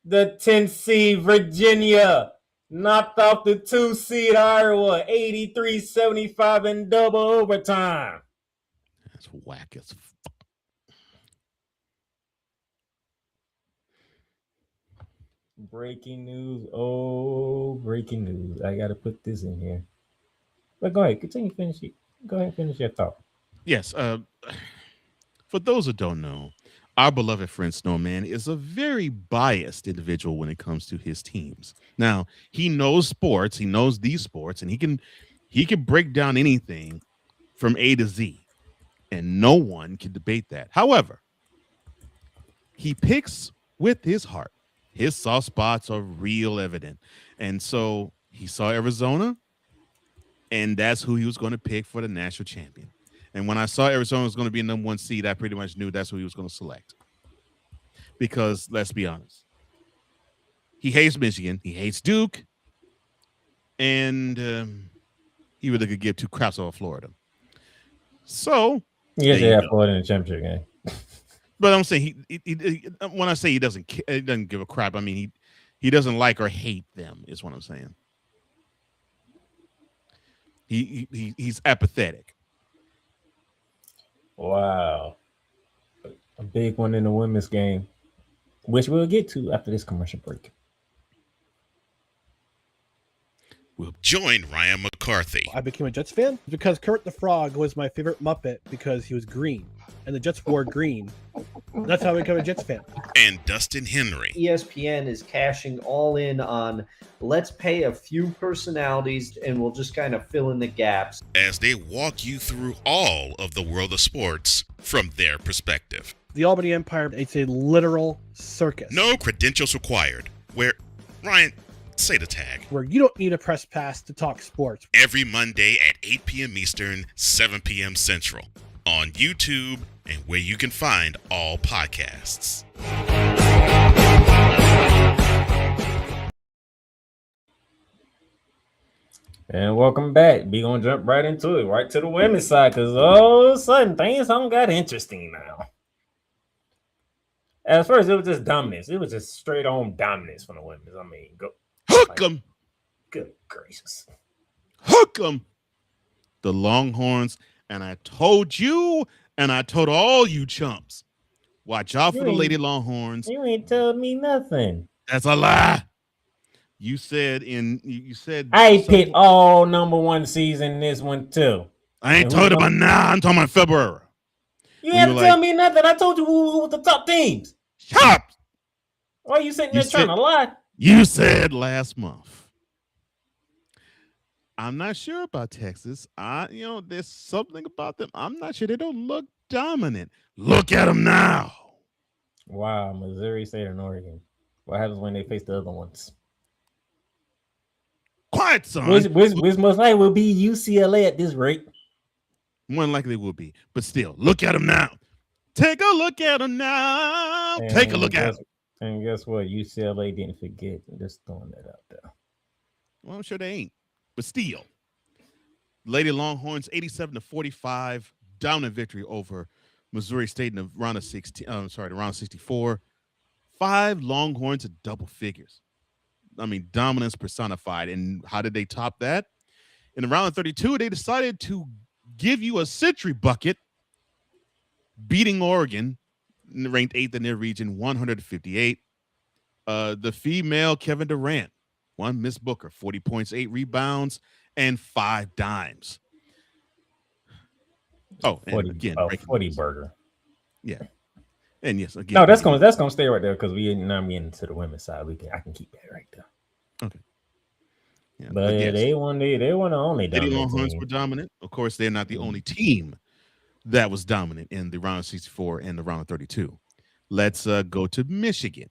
The 10th seed Virginia knocked off the 2 seed Iowa 83-75 in double overtime. That's whack as fuck. Breaking news. Oh, breaking news. I got to put this in here. But go ahead. Continue. Finish it. Go ahead and finish your thought. Yes. For those who don't know, our beloved friend Snowman is a very biased individual when it comes to his teams. Now, he knows sports. He knows these sports. And he can break down anything from A to Z. And no one can debate that. However, he picks with his heart. His soft spots are real evident. And so he saw Arizona, and that's who he was going to pick for the national champion. And when I saw Arizona was going to be a number 1 seed, I pretty much knew that's who he was going to select. Because let's be honest, he hates Michigan, he hates Duke, and he really could give 2 craps over Florida. So yes, they have Florida in the championship game. But I'm saying he when I say he doesn't give a crap, I mean he doesn't like or hate them is what I'm saying. He's apathetic. Wow. A big one in the women's game, which we'll get to after this commercial break. We'll join Ryan McCarthy. I became a Jets fan because Kermit the Frog was my favorite Muppet because he was green, and the Jets wore green. That's how I became a Jets fan. And Dustin Henry. ESPN is cashing all in on let's pay a few personalities and we'll just kind of fill in the gaps. As they walk you through all of the world of sports from their perspective. The Albany Empire, it's a literal circus. No credentials required. Where, Ryan, say the tag. Where you don't need a press pass to talk sports. Every Monday at 8 p.m. Eastern, 7 p.m. Central. On YouTube and where you can find all podcasts. And welcome back. We gonna jump right into it, right to the women's side, because all of a sudden things don't got interesting now. At first, it was just dominance. It was just straight on dominance from the women's. I mean, go Hook them. Good gracious. Hook them. The Longhorns. And I told you, and I told all you chumps, watch out for the Lady Longhorns. You ain't telling me nothing. That's a lie. You said I picked all #1 season this one too. I ain't talking about now. I'm talking about February. You have to tell me nothing. I told you who was the top teams. Shut up. Why are you sitting there trying to lie? You said last month. I'm not sure about Texas. There's something about them. I'm not sure. They don't look dominant. Look at them now. Wow, Missouri State and Oregon. What happens when they face the other ones? Quiet, son. Which most likely will be UCLA at this rate. More than likely will be. But still, look at them now. Take a look at them now. Take a look at them. And guess what? UCLA didn't forget. I'm just throwing that out there. Well, I'm sure they ain't. But still, Lady Longhorns 87-45 dominant victory over Missouri State in the round of 16. The round of 64. 5 Longhorns at double figures. I mean, dominance personified. And how did they top that? In the round of 32, they decided to give you a century bucket, beating Oregon, ranked 8th in their region, 158. The female Kevin Durant won Miss Booker, 40 points, 8 rebounds, and 5 dimes. Oh, 40, again, 40 burger. Yeah. And yes, again. No, that's gonna stay right there because we now we into the women's side. I can keep that right there. Okay. Yeah, but yes, they won the only Lady dominant Longhorns team. were dominant. Of course, they're not the only team that was dominant in the round of 64 and the round of 32. Let's go to Michigan.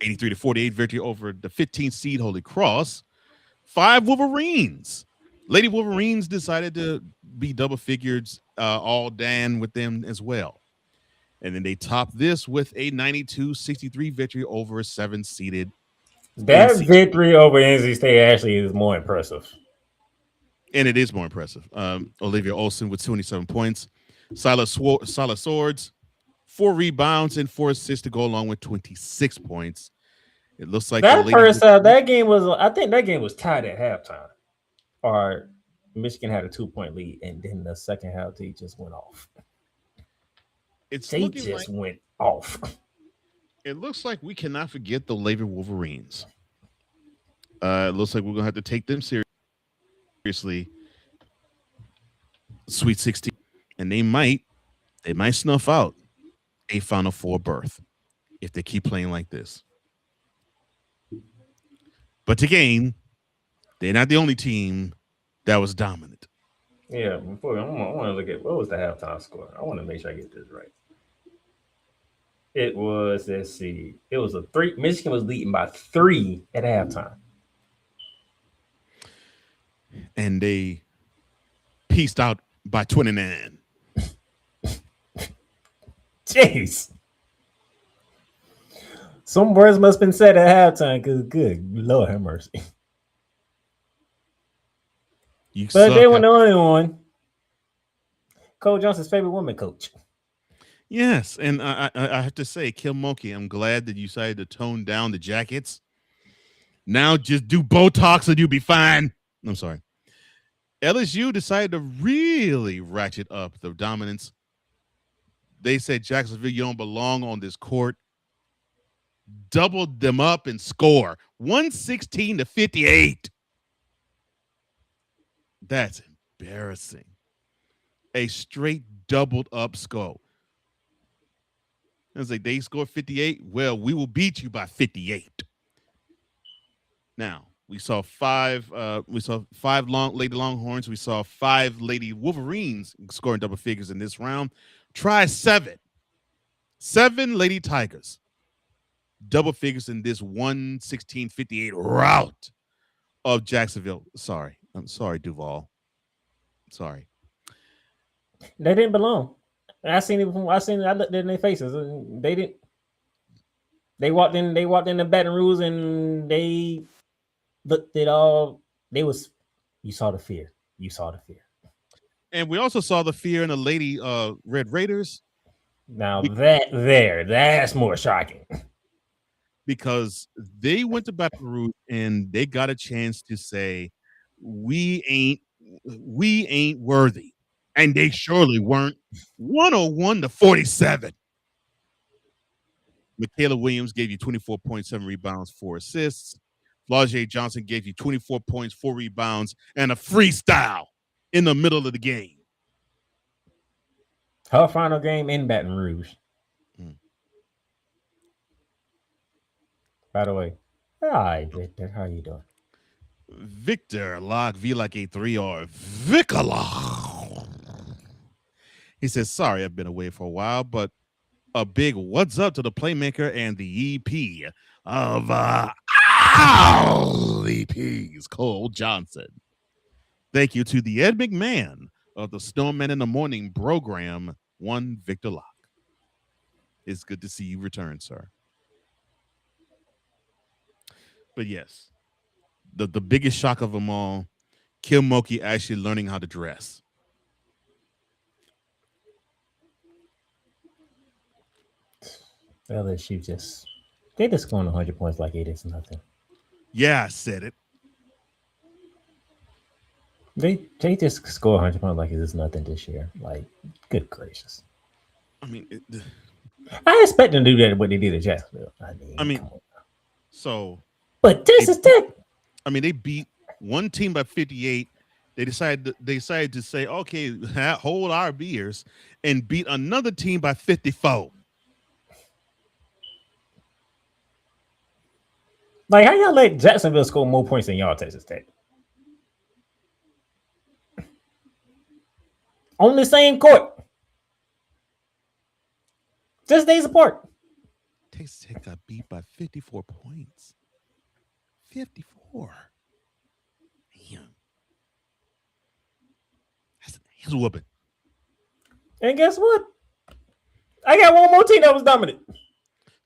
83-48 victory over the 15th seed Holy Cross. 5 Wolverines. Lady Wolverines decided to be double figures all Dan with them as well. And then they topped this with a 92-63 victory over a 7-seeded. That NC victory over NC State actually is more impressive. And it is more impressive. Olivia Olsen with 27 points. Silas Swords, 4 rebounds and 4 assists to go along with 26 points. It looks like that first half, that game was. I think that game was tied at halftime, or Michigan had a 2-point lead, and then the second half they just went off. Went off. It looks like we cannot forget the Lady Wolverines. It looks like we're gonna have to take them seriously. Sweet 16, and they might snuff out a Final Four berth if they keep playing like this. But again, they're not the only team that was dominant. Yeah, before I want to look at what was the halftime score. I want to make sure I get this right. It was, let's see, it was a 3. Michigan was leading by 3 at halftime. And they pieced out by 29. Jeez. Some words must have been said at halftime because good Lord have mercy. But they were the only one. Coach Johnson's favorite woman coach. Yes, and I have to say, Kim Mulkey, I'm glad that you decided to tone down the jackets. Now just do Botox and you'll be fine. I'm sorry. LSU decided to really ratchet up the dominance. They said, Jacksonville, you don't belong on this court. Doubled them up and score 116-58. That's embarrassing. A straight doubled up score. It's like they scored 58. Well, we will beat you by 58. Now we saw 5. Lady Longhorns. We saw 5 Lady Wolverines scoring double figures in this round. Try 7. 7 Lady Tigers. Double figures in this 116-58 rout of Jacksonville. Sorry. I'm sorry, Duval. Sorry. They didn't belong. I seen it. I looked in their faces. They didn't. They walked in the Baton Rouge and they looked at all. They was You saw the fear. You saw the fear. And we also saw the fear in the Lady Red Raiders. Now that's more shocking. Because they went to Baton Rouge and they got a chance to say, we ain't worthy. And they surely weren't. 101-47. Michaela Williams gave you 24.7 rebounds, 4 assists. Flau'jae Johnson gave you 24 points, 4 rebounds, and a freestyle in the middle of the game. Her final game in Baton Rouge. By the way, hi Victor, how you doing? Victor Lock V like A3 or Vicala. He says, sorry, I've been away for a while, but a big what's up to the playmaker and the EP of EPs, Cole Johnson. Thank you to the Ed McMahon of the Snowman in the Morning program, one Victor Lock. It's good to see you return, sir. But yes, the biggest shock of them all, Kim Mulkey actually learning how to dress. LSU they just scoring 100 points like it is nothing. Yeah, I said it. They just score 100 points like it is nothing this year. Like, good gracious. I mean, I expect them to do that what they did at Jacksonville. I mean, so. But Texas Tech. I mean, they beat one team by 58. They decided to say, okay, hold our beers, and beat another team by 54. Like, how y'all let Jacksonville score more points than y'all, Texas Tech? On the same court. Just days apart. Texas Tech got beat by 54 points. 54. Damn. That's a whooping. And guess what? I got one more team that was dominant.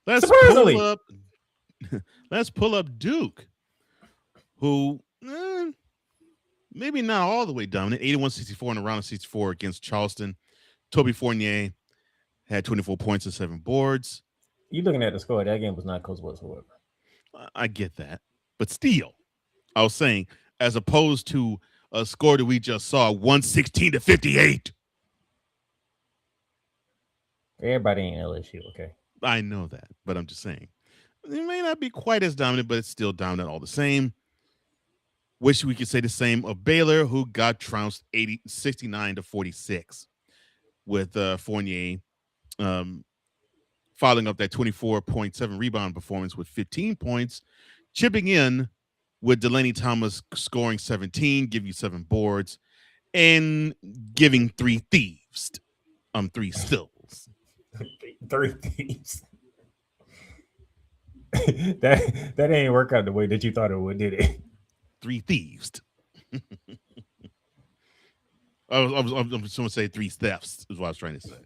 Surprisingly. Let's pull up Duke, who maybe not all the way dominant. 81-64 in a round of 64 against Charleston. Toby Fournier had 24 points and 7 boards. You looking at the score? That game was not close whatsoever. I get that. But still, I was saying, as opposed to a score that we just saw, 116-58. Everybody in LSU, okay? I know that, but I'm just saying. It may not be quite as dominant, but it's still dominant all the same. Wish we could say the same of Baylor, who got trounced 69-46 with Fournier following up that 24.7 rebound performance with 15 points, chipping in with Delaney Thomas scoring 17, give you 7 boards, and giving 3 thieves, 3 stills. 3 thieves. that ain't work out the way that you thought it would, did it? 3 thieves. I'm just going to say 3 thefts is what I was trying to say.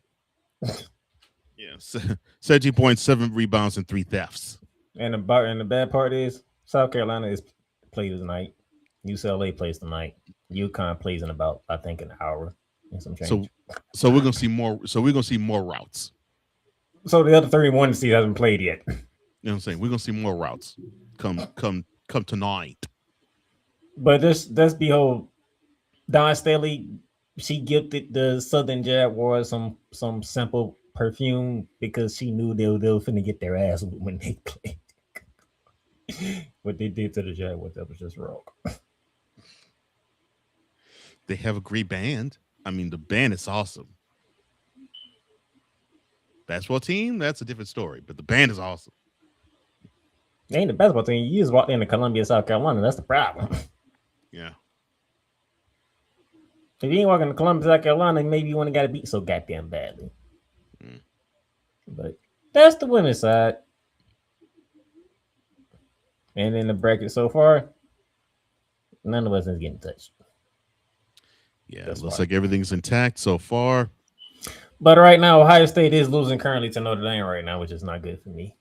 Yeah, 17.7 rebounds and 3 thefts. And the bad part is South Carolina is played tonight. UCLA plays tonight. UConn plays in about, I think, an hour and some change. So we're gonna see more. So we're gonna see more routes. So the other 31 seed hasn't played yet. You know what I'm saying? We're gonna see more routes come tonight. But let's behold, Don Staley, she gifted the Southern Jaguars some simple perfume because she knew they were finna get their ass when they played. What they did to the Jaguars, that was just wrong. They have a great band. I mean, the band is awesome. Basketball team, that's a different story, but the band is awesome. It ain't the basketball team. You just walked into Columbia, South Carolina. That's the problem. Yeah. If you ain't walking to Columbia, South Carolina, maybe you wouldn't got to beat so goddamn badly. But that's the women's side. And in the bracket so far, none of us is getting touched. Yeah, it looks like everything's intact so far. But right now, Ohio State is losing currently to Notre Dame right now, which is not good for me.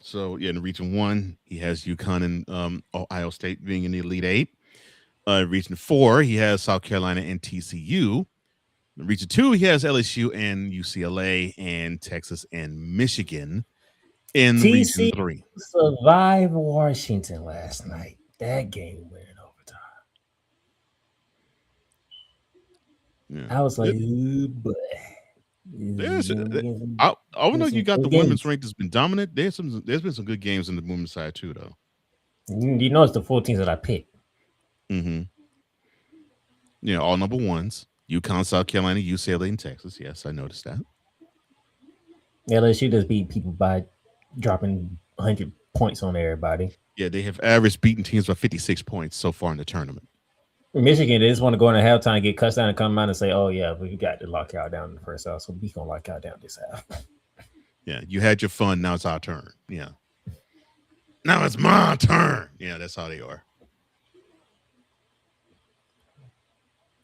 So in Region 1, he has UConn and Ohio State being in the Elite Eight. Region 4, he has South Carolina and TCU. In Region 2, he has LSU and UCLA and Texas and Michigan. In Region 3, survived Washington last night. That game went in overtime. I was like, ooh, boy. I know you got the women's rank that's been dominant. There's been some good games in the women's side too, though. You know, it's the 4 teams that I picked. Mm-hmm. Yeah, all number ones: UConn, South Carolina, UCLA, and Texas. Yes, I noticed that. LSU just beat people by dropping 100 points on everybody. Yeah, they have averaged beating teams by 56 points so far in the tournament. Michigan, they just want to go in the halftime, get cussed down, and come out and say, "Oh yeah, we got to lock y'all down in the first half, so we gonna lock y'all down this half." Yeah, you had your fun. Now it's our turn. Yeah, now it's my turn. Yeah, that's how they are.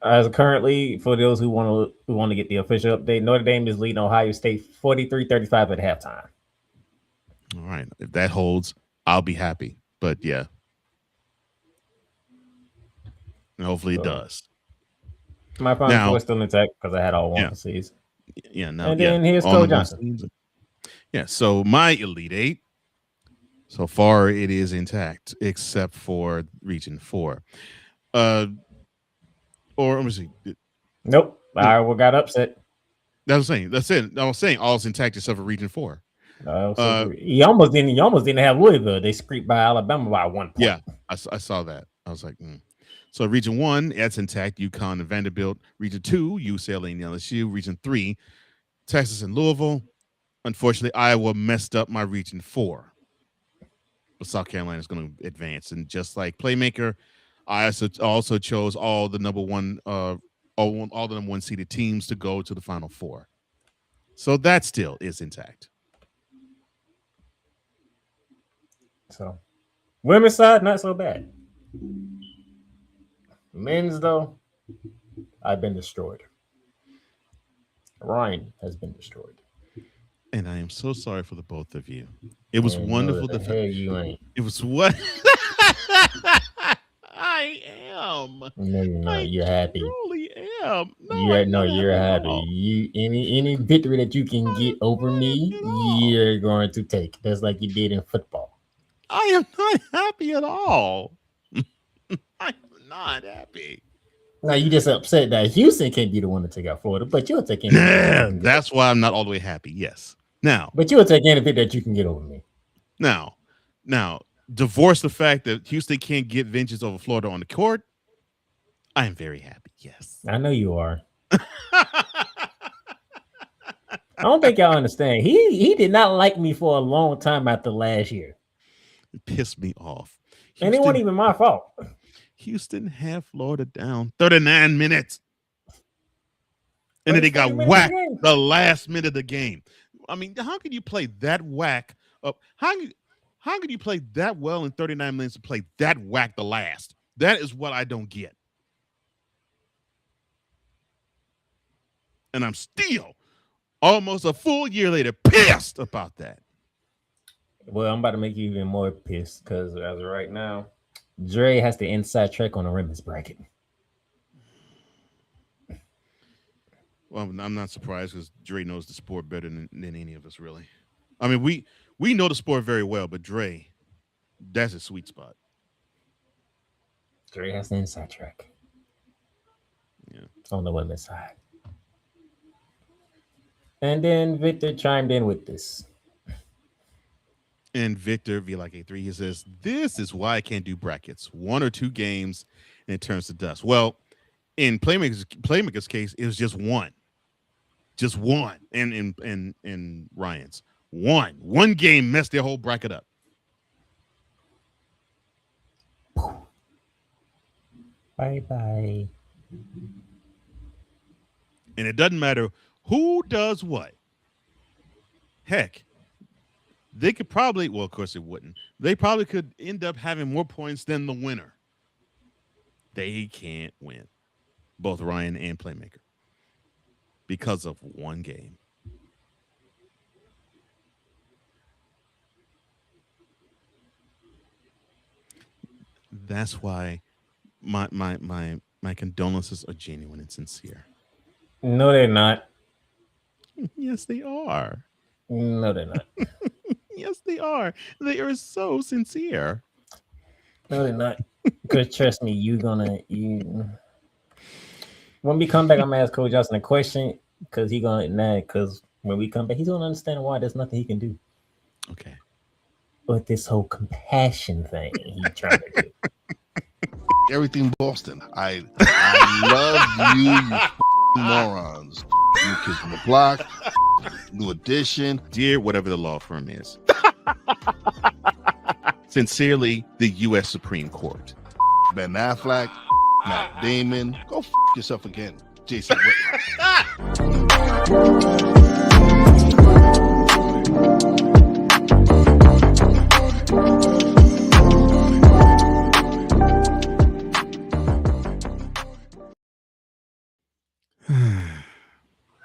As currently, for those who want to get the official update, Notre Dame is leading Ohio State 43-35 at halftime. All right, if that holds, I'll be happy. But yeah. And hopefully it does. My Final Four is still intact because I had all one seeds. Yeah, and then here's Cole Johnson. Yeah, so my Elite Eight, so far it is intact, except for Region 4. Or let me see. Nope, Iowa got upset. That's it. I was saying all is intact except for Region 4. You almost didn't have Louisville. They scraped by Alabama by 1 point. Yeah, I saw that. I was like, So Region 1, that's intact, UConn and Vanderbilt. Region 2, UCLA and LSU. Region 3, Texas and Louisville. Unfortunately, Iowa messed up my Region 4. But South Carolina is going to advance. And just like Playmaker, I also chose all the number one seeded teams to go to the Final Four. So that still is intact. So women's side, not so bad. Men's, though, I've been destroyed. Ryan has been destroyed. And I am so sorry for the both of you. It was wonderful. You ain't. It was what? I am. No, you're not. You're happy. I truly am. You're happy. Any victory that you can get over me, you're going to take. That's like you did in football. I am not happy at all. I am not happy. Now you just upset that Houston can't be the one to take out Florida, but you'll take anything. That's why I'm not all the way happy. Yes. Now, but you'll take anything that you can get over me. Now, divorce the fact that Houston can't get vengeance over Florida on the court. I am very happy. Yes, I know you are. I don't think y'all understand. He did not like me for a long time after last year. It pissed me off. And it wasn't even my fault. Houston had Florida down 39 minutes. And then they got whacked the last minute of the game. I mean, how can you play that whack up? How can you play that well in 39 minutes and play that whack the last? That is what I don't get. And I'm still almost a full year later pissed about that. Well, I'm about to make you even more pissed because as of right now, Dre has the inside track on the women's bracket. Well, I'm not surprised because Dre knows the sport better than any of us, really. I mean, we know the sport very well, but Dre, that's a sweet spot. Dre has the inside track. Yeah, on the women's side. And then Victor chimed in with this. And Victor, V-like-A3, he says, this is why I can't do brackets. 1 or 2 games and it turns to dust. Well, in Playmaker's case, it was just one. Just one. And in Ryan's. One game messed their whole bracket up. Bye-bye. And it doesn't matter who does what. Heck, they could probably, well, of course it wouldn't. They probably could end up having more points than the winner. They can't win. Both Ryan and Playmaker. Because of one game. That's why my condolences are genuine and sincere. No, they're not. Yes, they are. No, they're not. Yes, they are. They are so sincere. No, they're not. Because trust me, when we come back, I'm gonna ask Coach Johnson a question because because when we come back, he's gonna understand why there's nothing he can do. Okay. But this whole compassion thing he trying to do. Everything Boston. I love you morons. New Kids on the Block, New Edition. Dear whatever the law firm is. Sincerely, the U.S. Supreme Court. Ben Affleck, Matt Damon. Go yourself again, Jason Whitlock.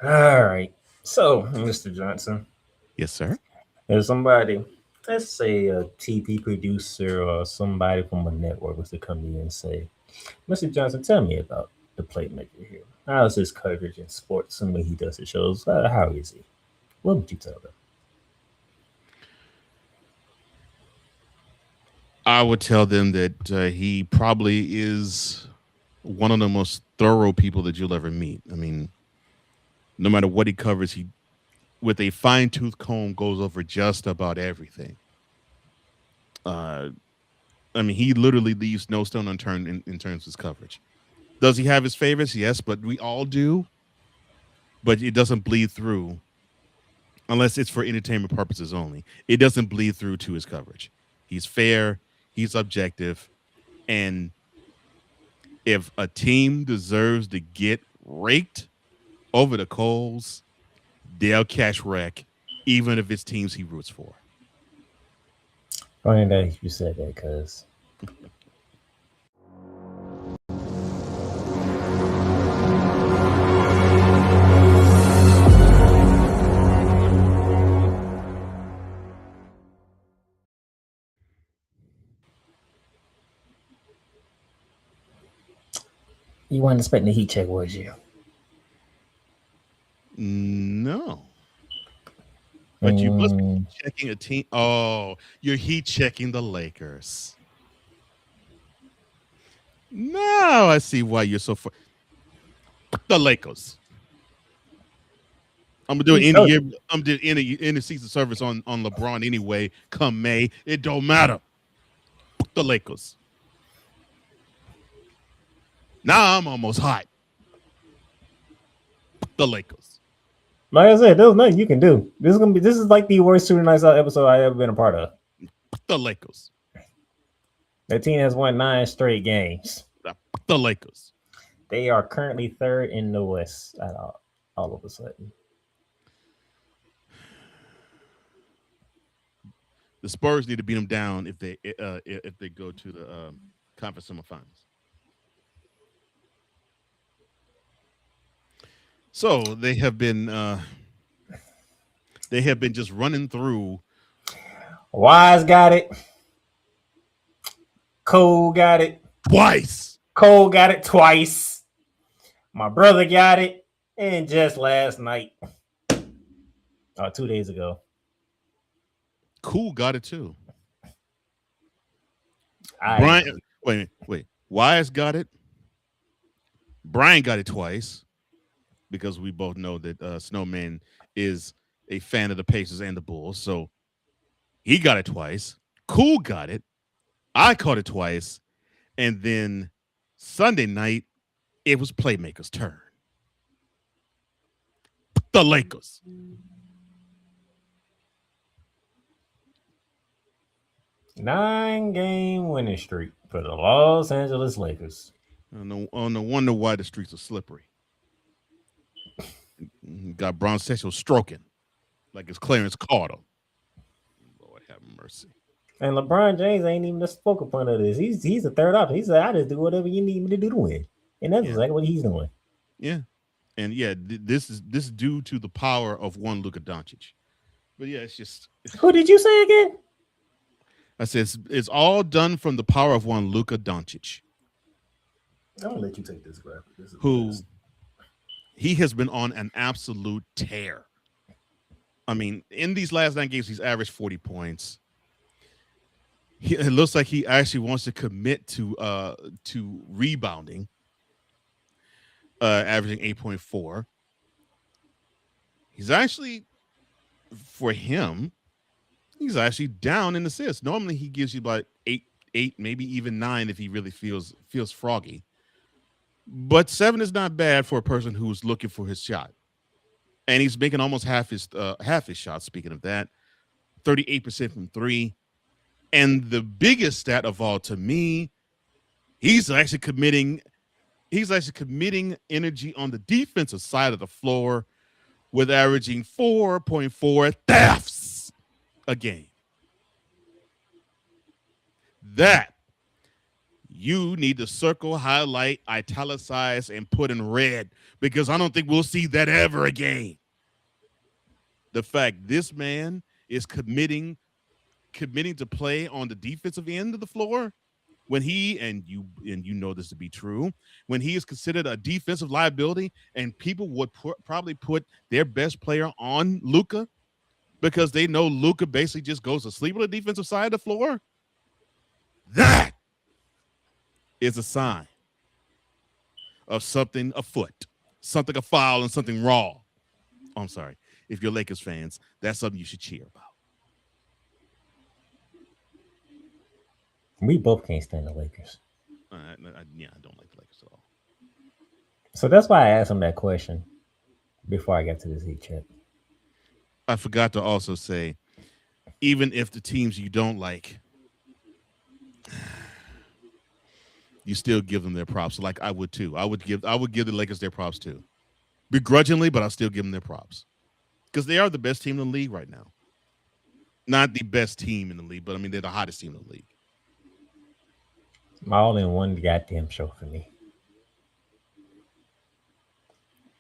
All right. So, Mr. Johnson, Yes, sir. if somebody, let's say a TV producer or somebody from a network was to come to you and say, Mr. Johnson, tell me about the playmaker here. How is his coverage in sports and when he does his shows? How is he? What would you tell them? I would tell them that he probably is one of the most thorough people that you'll ever meet. I mean, no matter what he covers, he, with a fine-tooth comb, goes over just about everything. I mean, he literally leaves no stone unturned in terms of his coverage. Does he have his favorites? Yes, but we all do. But it doesn't bleed through, unless it's for entertainment purposes only. It doesn't bleed through to his coverage. He's fair. He's objective. And if a team deserves to get raked over the coals, they'll catch wreck, even if it's teams he roots for. Funny that you said that, because you weren't expecting the heat check, was you? No. But you must be checking a team. Oh, you're heat checking the Lakers. Now I see why you're so far. The Lakers. I'm gonna do it any year. I'm doing any season service on LeBron anyway. Come May, it don't matter. The Lakers. Now I'm almost hot. The Lakers. Like I said, there's nothing you can do. This is like the worst Super Nights Out episode I've ever been a part of. The Lakers. That team has won 9 straight games. The Lakers. They are currently 3rd in the West all of a sudden. The Spurs need to beat them down if they go to the conference semifinals. So they have been just running through. Wise got it. Cole got it twice. Cole got it twice. My brother got it, and just last night, 2 days ago, Cool got it too. Brian, wait. Wise got it. Brian got it twice, because we both know that Snowman is a fan of the Pacers and the Bulls, so he got it twice. Cool got it. I caught it twice, and then Sunday night, it was Playmaker's turn. The Lakers. Nine-game winning streak for the Los Angeles Lakers. No wonder why the streets are slippery. Got Bron Sexual stroking like it's Clarence Carter. Lord have mercy. And LeBron James ain't even the focal point of this. He's the third option. He said, I just do whatever you need me to do to win. And that's exactly what he's doing. Yeah. And yeah, this is due to the power of one Luka Doncic. But yeah, it's just. Who did you say again? I said it's all done from the power of one Luka Doncic. I'm gonna let you take this graphic. This is who he has been on an absolute tear. I mean, in these last 9 games, he's averaged 40 points. It looks like he actually wants to commit to rebounding, averaging 8.4. He's actually, for him, he's actually down in assists. Normally, he gives you about eight, maybe even 9 if he really feels froggy. But 7 is not bad for a person who's looking for his shot, and he's making almost half his shots. Speaking of that, 38% from 3, and the biggest stat of all to me, he's actually committing energy on the defensive side of the floor, with averaging 4.4 thefts a game. That you need to circle, highlight, italicize, and put in red, because I don't think we'll see that ever again. The fact this man is committing to play on the defensive end of the floor, when he, and you know this to be true, when he is considered a defensive liability, and people would probably put their best player on Luka because they know Luka basically just goes to sleep on the defensive side of the floor. That is a sign of something afoot, something afoul, and something wrong. Oh, I'm sorry. If you're Lakers fans, that's something you should cheer about. We both can't stand the Lakers. I don't like the Lakers at all. So that's why I asked him that question before I got to this heat check. I forgot to also say, even if the teams you don't like, you still give them their props. Like I would too. I would give the Lakers their props too, begrudgingly, but I'll still give them their props because they are the best team in the league right now. Not the best team in the league, but I mean they're the hottest team in the league. All in one goddamn show for me.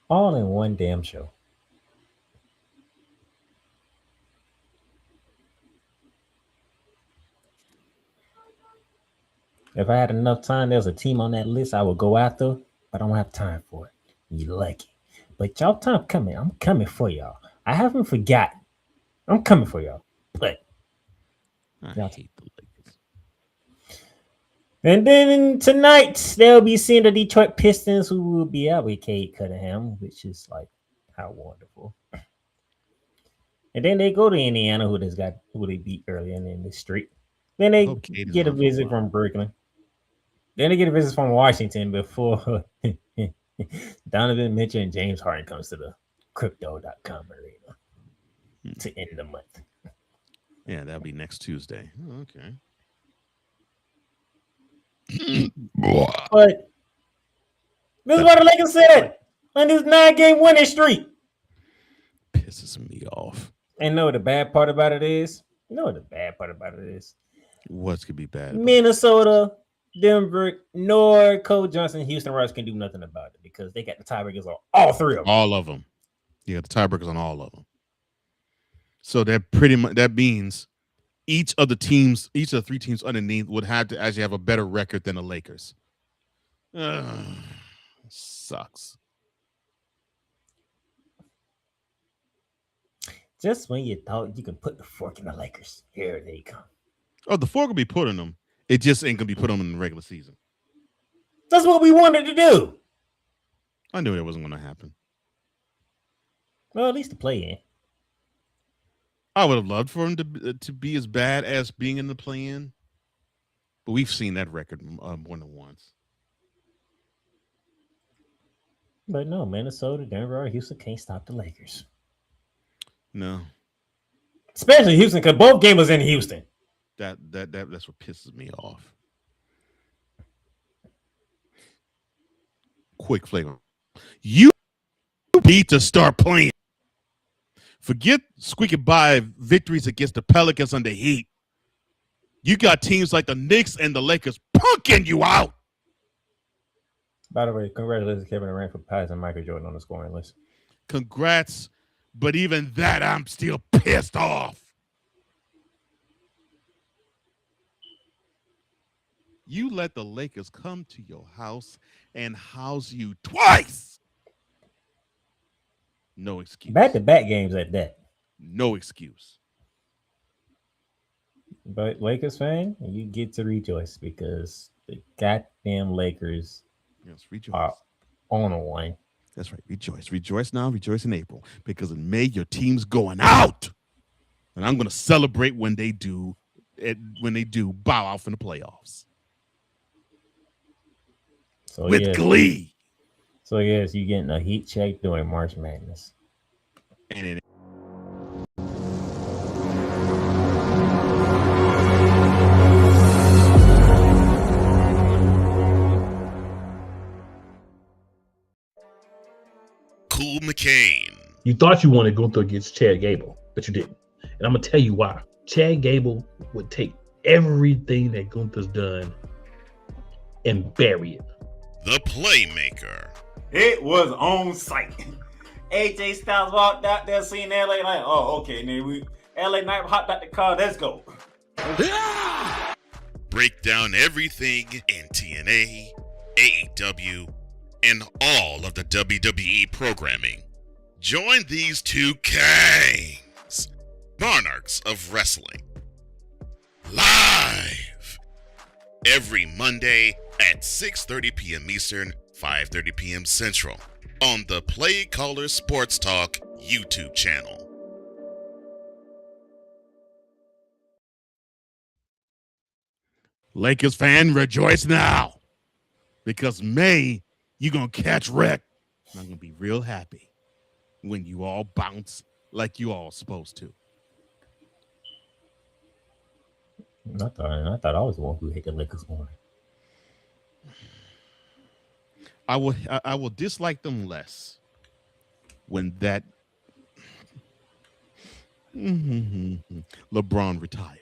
All in one damn show. If I had enough time, there's a team on that list I would go after, but I don't have time for it. You lucky. But y'all time coming. I'm coming for y'all. I haven't forgotten. I'm coming for y'all. But I hate the Lakers. And then tonight they'll be seeing the Detroit Pistons, who will be out with Cade Cunningham, which is like how wonderful. And then they go to Indiana, who they beat earlier in the streak. Then they get a visit from Brooklyn. Then they get a visit from Washington before Donovan Mitchell and James Harden comes to the crypto.com arena to end the month. Yeah, that'll be next Tuesday. Oh, okay. But this is what the Lakers said on this 9-game winning streak. Pisses me off. And know what the bad part about it is? What could be bad? Minnesota, Denver, nor Cole Johnson, Houston Rockets can do nothing about it because they got the tiebreakers on all 3 of them. All of them. You got the tiebreakers on all of them. So that pretty much that means each of the 3 teams underneath would have to actually have a better record than the Lakers. Sucks. Just when you thought you could put the fork in the Lakers, here they come. Oh, the fork will be put in them. It just ain't gonna be put on them in the regular season. That's what we wanted to do. I knew it wasn't gonna happen. Well, at least to play in. I would have loved for him to be as bad as being in the play-in, but we've seen that record more than once. But no, Minnesota, Denver, or Houston can't stop the Lakers. No, especially Houston, because both games was in Houston. That's what pisses me off. Quick flavor. You need to start playing. Forget squeaking by victories against the Pelicans under Heat. You got teams like the Knicks and the Lakers punking you out. By the way, congratulations, Kevin Durant, for passing Michael Jordan on the scoring list. Congrats, but even that, I'm still pissed off. You let the Lakers come to your house and house you twice. No excuse. Back-to-back games at that. No excuse. But Lakers fan, you get to rejoice because the goddamn Lakers Yes, rejoice. are on a one. That's right. Rejoice. Rejoice now. Rejoice in April. Because in May, your team's going out. And I'm going to celebrate when they do bow out from the playoffs. So With glee. So yes, you getting a heat check during March Madness. And it Cool McCain. You thought you wanted Gunther against Chad Gable, but you didn't. And I'm going to tell you why. Chad Gable would take everything that Gunther's done and bury it. The Playmaker. It was on site. AJ Styles walked out there seeing LA like, oh, okay, then LA Knight hopped out the car, let's go. Break down everything in TNA, AEW, and all of the WWE programming. Join these two kings, monarchs of wrestling, live every Monday at 6:30 p.m. Eastern, 5:30 p.m. Central on the Play Caller Sports Talk YouTube channel. Lakers fan, rejoice now. Because May, you're going to catch wreck. And I'm going to be real happy when you all bounce like you all supposed to. I thought I was the one who hit the Lakers more. I will dislike them less when that LeBron retires.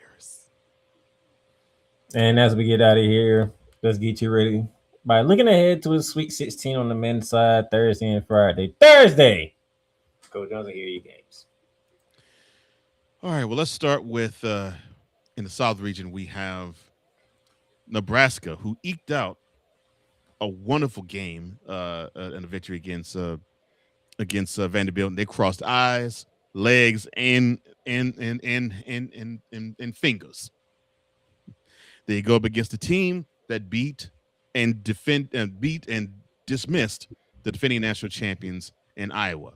And as we get out of here, let's get you ready by looking ahead to a Sweet 16 on the men's side Thursday and Friday. Thursday, Coach Johnson, here are your games. All right, well, let's start with in the South region, we have Nebraska, who eked out a wonderful game and a victory against Vanderbilt. They crossed eyes, legs, and fingers. They go up against a team that beat and dismissed the defending national champions in Iowa.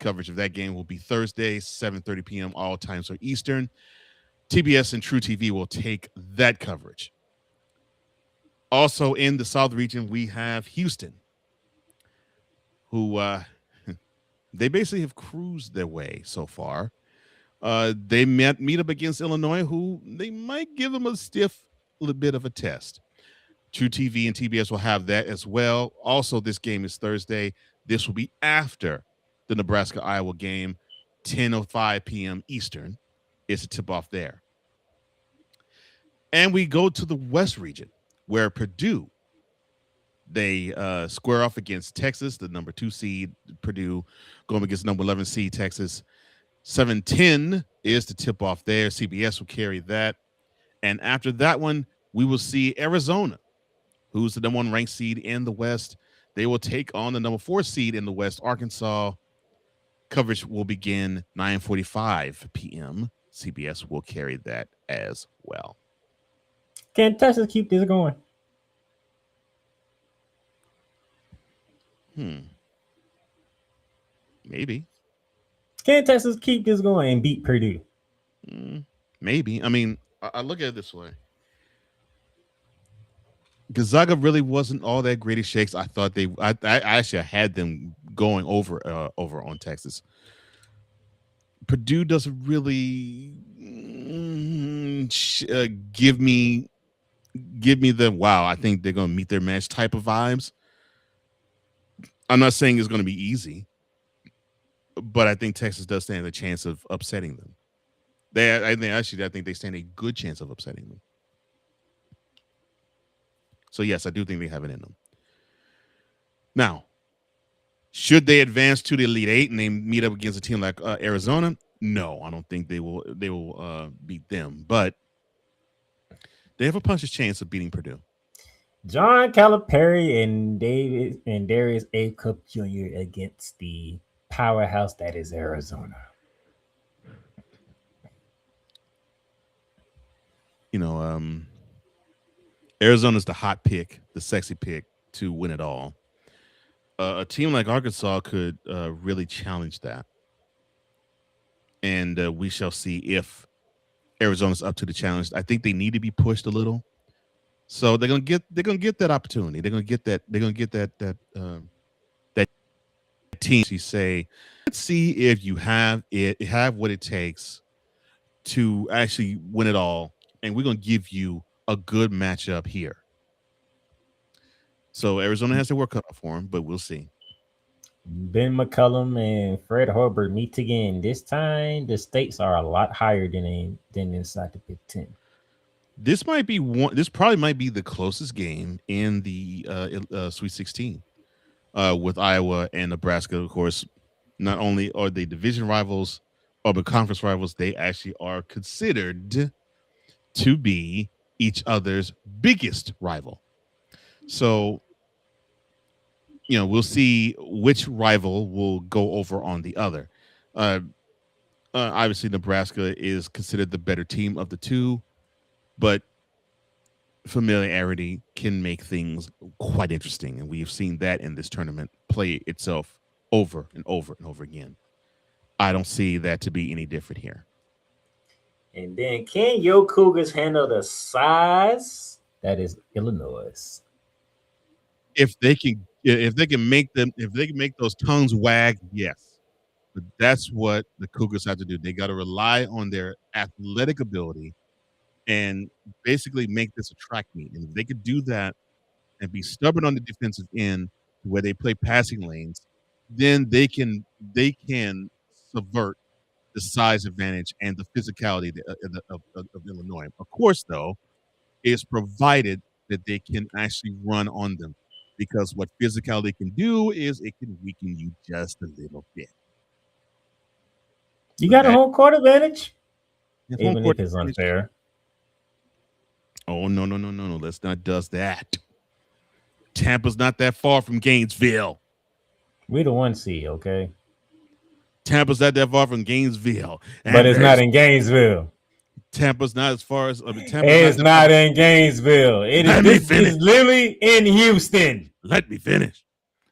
Coverage of that game will be Thursday, 7:30 p.m. all times are Eastern. TBS and True TV will take that coverage. Also in the South region, we have Houston, who they basically have cruised their way so far. They meet up against Illinois, who they might give them a stiff little bit of a test. True TV and TBS will have that as well. Also, this game is Thursday. This will be after the Nebraska-Iowa game, 10:05 p.m. Eastern. It's a tip-off there. And we go to the West region, where Purdue, they square off against Texas, the number 2 seed, Purdue, going against number 11 seed, Texas. 7:10 is the tip-off there. CBS will carry that. And after that one, we will see Arizona, who's the number 1 ranked seed in the West. They will take on the number 4 seed in the West, Arkansas. Coverage will begin 9:45 p.m. CBS will carry that as well. Can Texas keep this going? Maybe. Can Texas keep this going and beat Purdue? Maybe. I mean, I look at it this way. Gonzaga really wasn't all that great at shakes. I thought I actually had them going over on Texas. Purdue doesn't really give me the wow, I think they're going to meet their match type of vibes. I'm not saying it's going to be easy, but I think Texas does stand a chance of upsetting them. I think they stand a good chance of upsetting them. So yes, I do think they have it in them. Now, should they advance to the Elite Eight and they meet up against a team like Arizona? No, I don't think they will beat them. But They have a puncher's chance of beating Purdue. John Calipari and Darius A. Cup Jr. against the powerhouse that is Arizona. Arizona's the hot pick, the sexy pick to win it all. A team like Arkansas could really challenge that. And we shall see if Arizona's up to the challenge. I think they need to be pushed a little. So they're gonna get that opportunity. They're gonna get that team. You say, let's see if you have what it takes to actually win it all, and we're gonna give you a good matchup here. So Arizona has to work up for them, but we'll see. Ben McCullum and Fred Hoiberg meet again. This time, the stakes are a lot higher than inside the Big Ten. This might be one. This probably might be the closest game in the Sweet 16 with Iowa and Nebraska. Of course, not only are they division rivals or the conference rivals, they actually are considered to be each other's biggest rival. So, we'll see which rival will go over on the other. Obviously, Nebraska is considered the better team of the two, but familiarity can make things quite interesting. And we have seen that in this tournament play itself over and over and over again. I don't see that to be any different here. And then can your Cougars handle the size that is Illinois? If they can make those tongues wag, yes. But that's what the Cougars have to do. They got to rely on their athletic ability and basically make this a track meet. And if they could do that and be stubborn on the defensive end where they play passing lanes, then they can subvert the size advantage and the physicality of Illinois. Of course, though, is provided that they can actually run on them, because what physicality can do is it can weaken you just a little bit. You got a home court advantage, even if it's unfair. Oh, no. Let's not do that. Tampa's not that far from Gainesville. We're the 1 seed, okay? Tampa's not that far from Gainesville. But it's not in Gainesville. Tampa's not as far as... It's not in Gainesville. This is literally in Houston. Let me finish.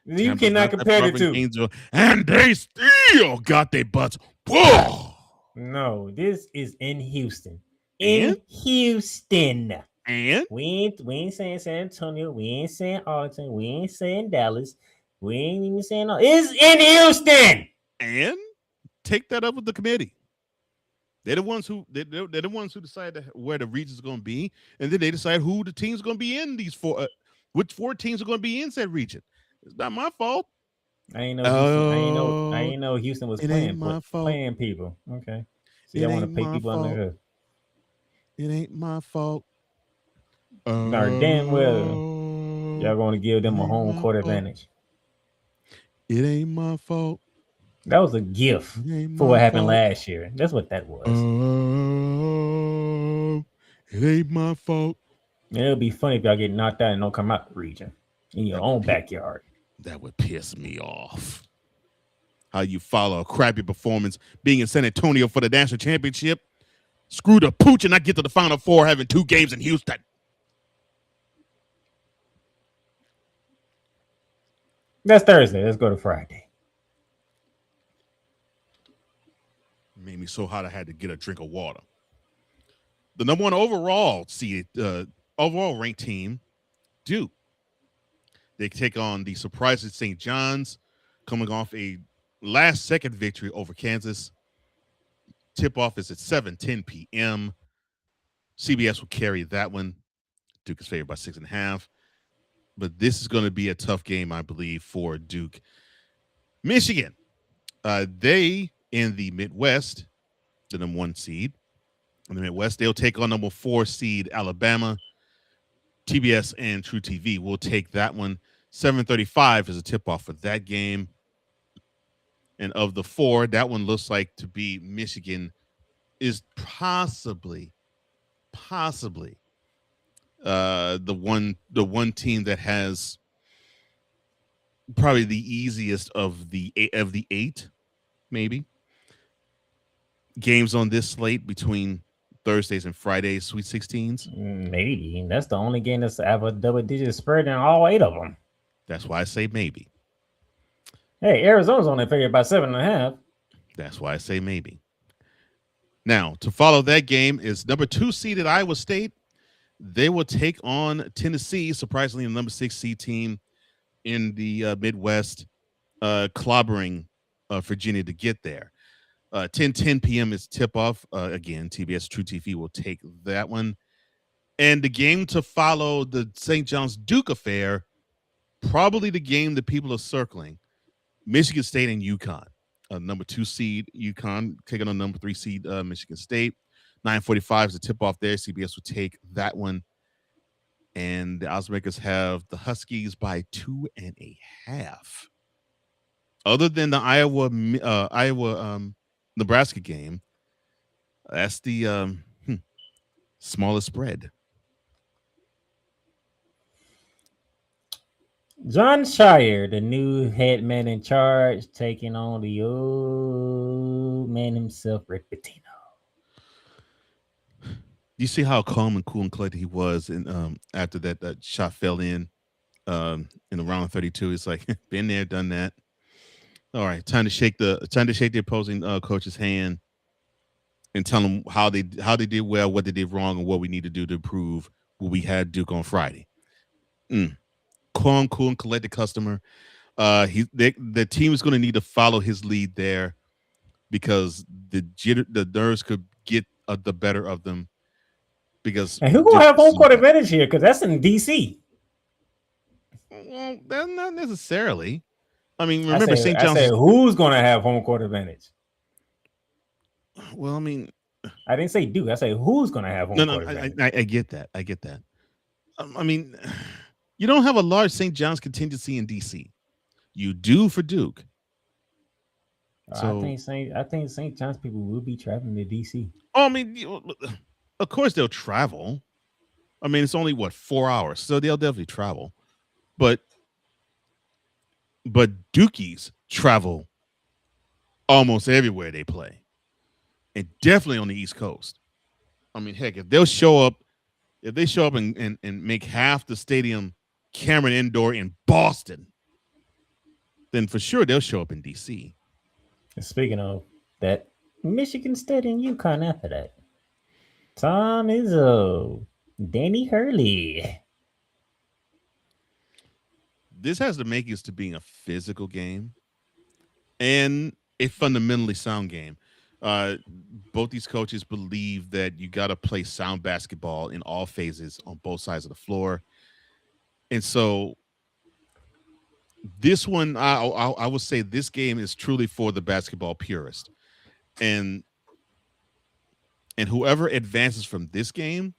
You Tampa's cannot compare the two. Gainesville, and they still got their butts. Whoa! No, this is in Houston. Houston. And we ain't saying San Antonio. We ain't saying Arlington. We ain't saying Dallas. We ain't even saying it's in Houston. And take that up with the committee. They're the ones who decide where the regions are going to be, and then they decide who the teams are going to be in these four. Which 4 teams are going to be in said region? It's not my fault. I ain't know Houston was playing people. Okay. See, I want to pay people on the hood. It ain't my fault. Damn well, y'all going to give them a home court advantage. It ain't my fault. That was a gift for what happened last year. That's what that was. It ain't my fault. It'll be funny if y'all get knocked out and don't come out the region in your own backyard. That would piss me off. How you follow a crappy performance being in San Antonio for the national championship? Screw the pooch and not get to the Final Four having 2 games in Houston. That's Thursday. Let's go to Friday. Made me so hot I had to get a drink of water. The number 1 overall ranked team, Duke. They take on the surprising St. John's, coming off a last-second victory over Kansas. Tip-off is at 7:10 p.m. CBS will carry that one. Duke is favored by 6.5. But this is going to be a tough game, I believe, for Duke. Michigan, they in the Midwest, the number 1 seed. In the Midwest, they'll take on number 4 seed Alabama. TBS and True TV will take that one. 7:35 is a tip-off for that game. And of the 4, that one looks like to be Michigan is possibly the one team that has probably the easiest of the 8 maybe games on this slate between Thursdays and Fridays, Sweet 16s. Maybe that's the only game that's have a double-digit spread in all 8 of them. That's why I say maybe. Hey, Arizona's only figured by 7.5. That's why I say maybe. Now, to follow that game is number 2 seeded Iowa State. They will take on Tennessee, surprisingly, the number 6 seed team in the Midwest, clobbering Virginia to get there. 10 p.m. is tip-off. Again, TBS True TV will take that one. And the game to follow, the St. John's Duke affair, probably the game that people are circling. Michigan State and UConn. Number 2 seed UConn taking on number 3 seed Michigan State. 9:45 is the tip-off there. CBS will take that one. And the oddsmakers have the Huskies by 2.5. Other than the Iowa Nebraska game, that's the smallest spread. John Shire, the new head man in charge, taking on the old man himself, Rick Pitino. You see how calm and cool and collected he was, and after that shot fell in the round of 32. It's like been there, done that. All right, time to shake the opposing coach's hand and tell them how they did well, what they did wrong, and what we need to do to improve what we had Duke on Friday. Calm, cool, and collected customer. The team is going to need to follow his lead there because the nerves could get the better of them. Because and who gonna have home court advantage here? Because that's in DC. Well, that's not necessarily. I mean, remember St. John's. I said who's gonna have home court advantage? Well, I mean, I didn't say Duke. I say who's gonna have home court advantage. I get that. I get that. I mean, you don't have a large St. John's contingency in DC. You do for Duke. So I think St. John's people will be traveling to DC. Oh, I mean, of course they'll travel. I mean, it's only 4 hours, so they'll definitely travel. But Dukies travel almost everywhere they play, and definitely on the East Coast. I mean, heck, if they show up and make half the stadium Cameron Indoor in Boston, then for sure they'll show up in DC. And speaking of that, Michigan State and UConn after that. Tom Izzo, Danny Hurley. This has the makings to being a physical game and a fundamentally sound game. Both these coaches believe that you got to play sound basketball in all phases on both sides of the floor. And so this one, I would say this game is truly for the basketball purist. And whoever advances from this game,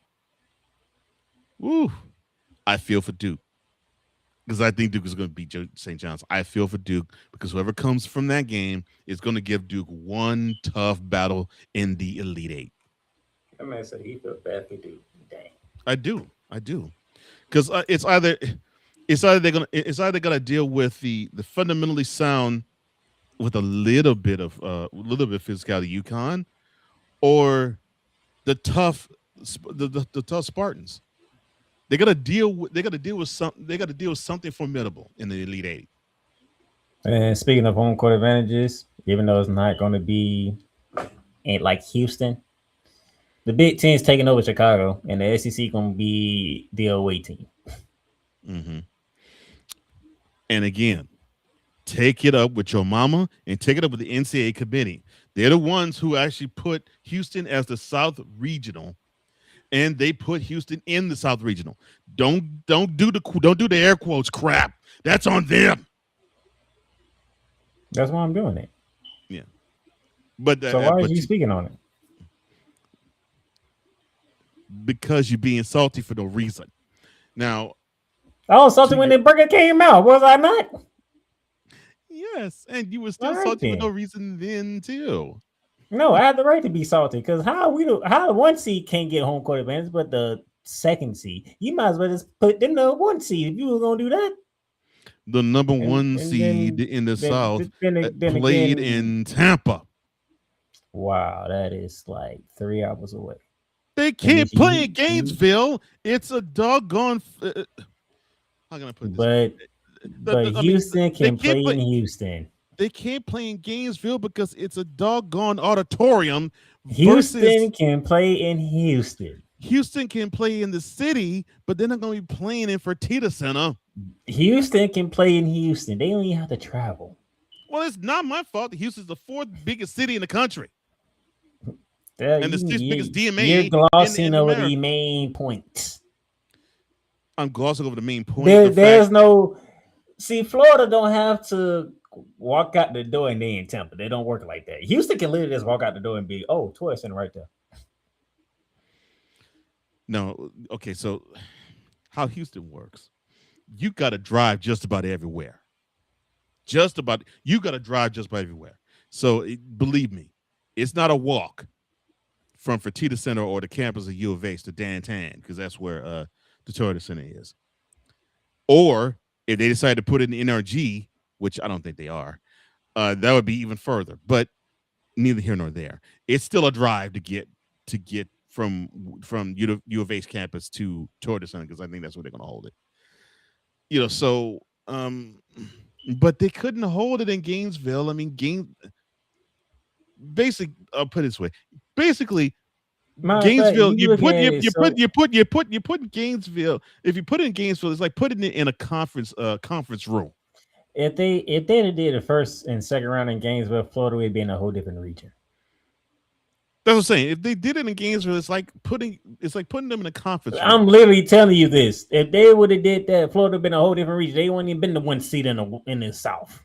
I feel for Duke. Because I think Duke is going to beat St. John's. I feel for Duke because whoever comes from that game is going to give Duke one tough battle in the Elite Eight. That man said he felt bad for Duke. Dang. I do. Because it's either they're gonna deal with the fundamentally sound with a little bit of physicality UConn, or the tough Spartans. They gotta deal with something formidable in the Elite Eight. And speaking of home court advantages, even though it's not going to be like Houston, the Big Ten's taking over Chicago, and the SEC going to be the away team. Mm-hmm. And again, take it up with your mama and take it up with the NCAA committee. They're the ones who actually put Houston as the South Regional. And they put Houston in the South Regional. Don't do the air quotes crap. That's on them. That's why I'm doing it. Yeah, but so why are you speaking on it? Because you're being salty for no reason. Now, I was salty when the burger came out. Was I not? Yes, and you were still salty for no reason then too. No, I have the right to be salty because how the 1 seed can't get home court advantage, but the second seed. You might as well just put the number 1 seed if you were gonna do that. The number And- 1 and seed then- in the then- South then played again- in Tampa. Wow, that is like 3 hours away. They can't play in you- Gainesville. It's a doggone. How can I put this? But I mean, Houston can they can't play in Houston. They can't play in Gainesville because it's a doggone auditorium. Houston can play in Houston. Houston can play in the city, but they're not going to be playing in Fertitta Center. Houston can play in Houston. They don't even have to travel. Well, it's not my fault. Houston's the 4th biggest city in the country. And the 6th biggest DMA. You're glossing in over America. the main points. I'm glossing over the main point. There's no. See, Florida don't have to walk out the door and they in Tampa. They don't work like that. Houston can literally just walk out the door and be, tourist center right there. No, okay. So, how Houston works? You got to drive just about everywhere. You got to drive just about everywhere. So, believe me, it's not a walk from Fertitta Center or the campus of U of H to downtown, because that's where the Toyota Center is. Or if they decide to put it in NRG, which I don't think they are, that would be even further. But neither here nor there. It's still a drive to get from U of H campus to Toyota Center, because I think that's where they're going to hold it. So but they couldn't hold it in Gainesville. I mean, I'll put it this way. Basically, Gainesville, you put Gainesville. If you put it in Gainesville, it's like putting it in a conference room. If they did the first and second round in Gainesville, Florida would be in a whole different region. That's what I'm saying. If they did it in Gainesville, it's like putting them in a conference room. I'm literally telling you this. If they would have did that, Florida would have been a whole different region. They wouldn't even been the 1 seed in the South.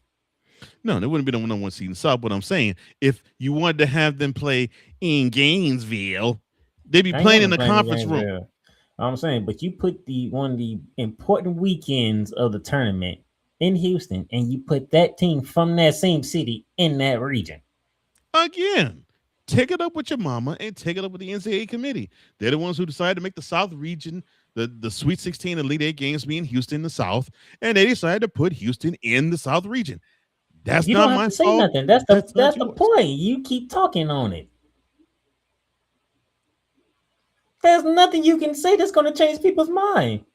No, they wouldn't be the number 1 seed in the South. But I'm saying, if you wanted to have them play in Gainesville, they'd be playing in the conference room. I'm saying, but you put one of the important weekends of the tournament in Houston, and you put that team from that same city in that region. Again, take it up with your mama and take it up with the NCAA committee. They're the ones who decided to make the South region, the Sweet 16 Elite 8 games be in Houston, the South, and they decided to put Houston in the South region. That's you not don't have my to say fault. nothing. That's the yours. point. You keep talking on it. There's nothing you can say that's going to change people's mind.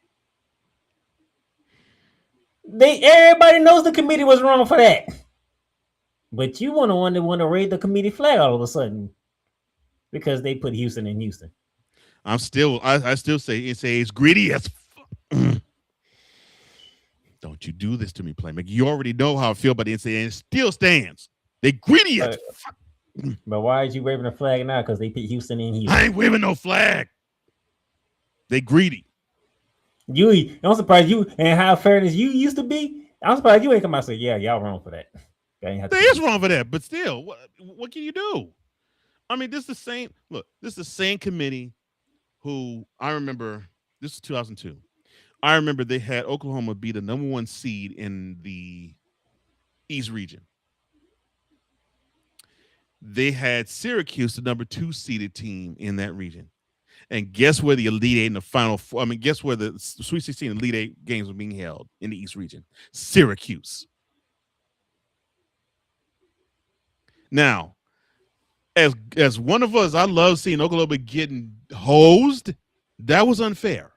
Everybody knows the committee was wrong for that. But you want to raise the committee flag all of a sudden because they put Houston in Houston. I still say it's greedy as fuck. Don't you do this to me, Playmaker. You already know how I feel about the NCAA, and it still stands. They greedy as fuck. But why is you waving the flag now? Because they put Houston in Houston. I ain't waving no flag. They greedy. I'm surprised you and how fairness you used to be. I'm surprised you ain't come out and say, yeah, y'all wrong for that. They is wrong for that, but still, what can you do? I mean, this is the same committee who I remember, this is 2002. I remember they had Oklahoma be the number 1 seed in the East region. They had Syracuse, the number 2 seeded team in that region. And guess where the Elite 8 in the Final Four, guess where the Sweet 16 Elite 8 games were being held in the East region? Syracuse. Now, as one of us, I love seeing Oklahoma getting hosed. That was unfair.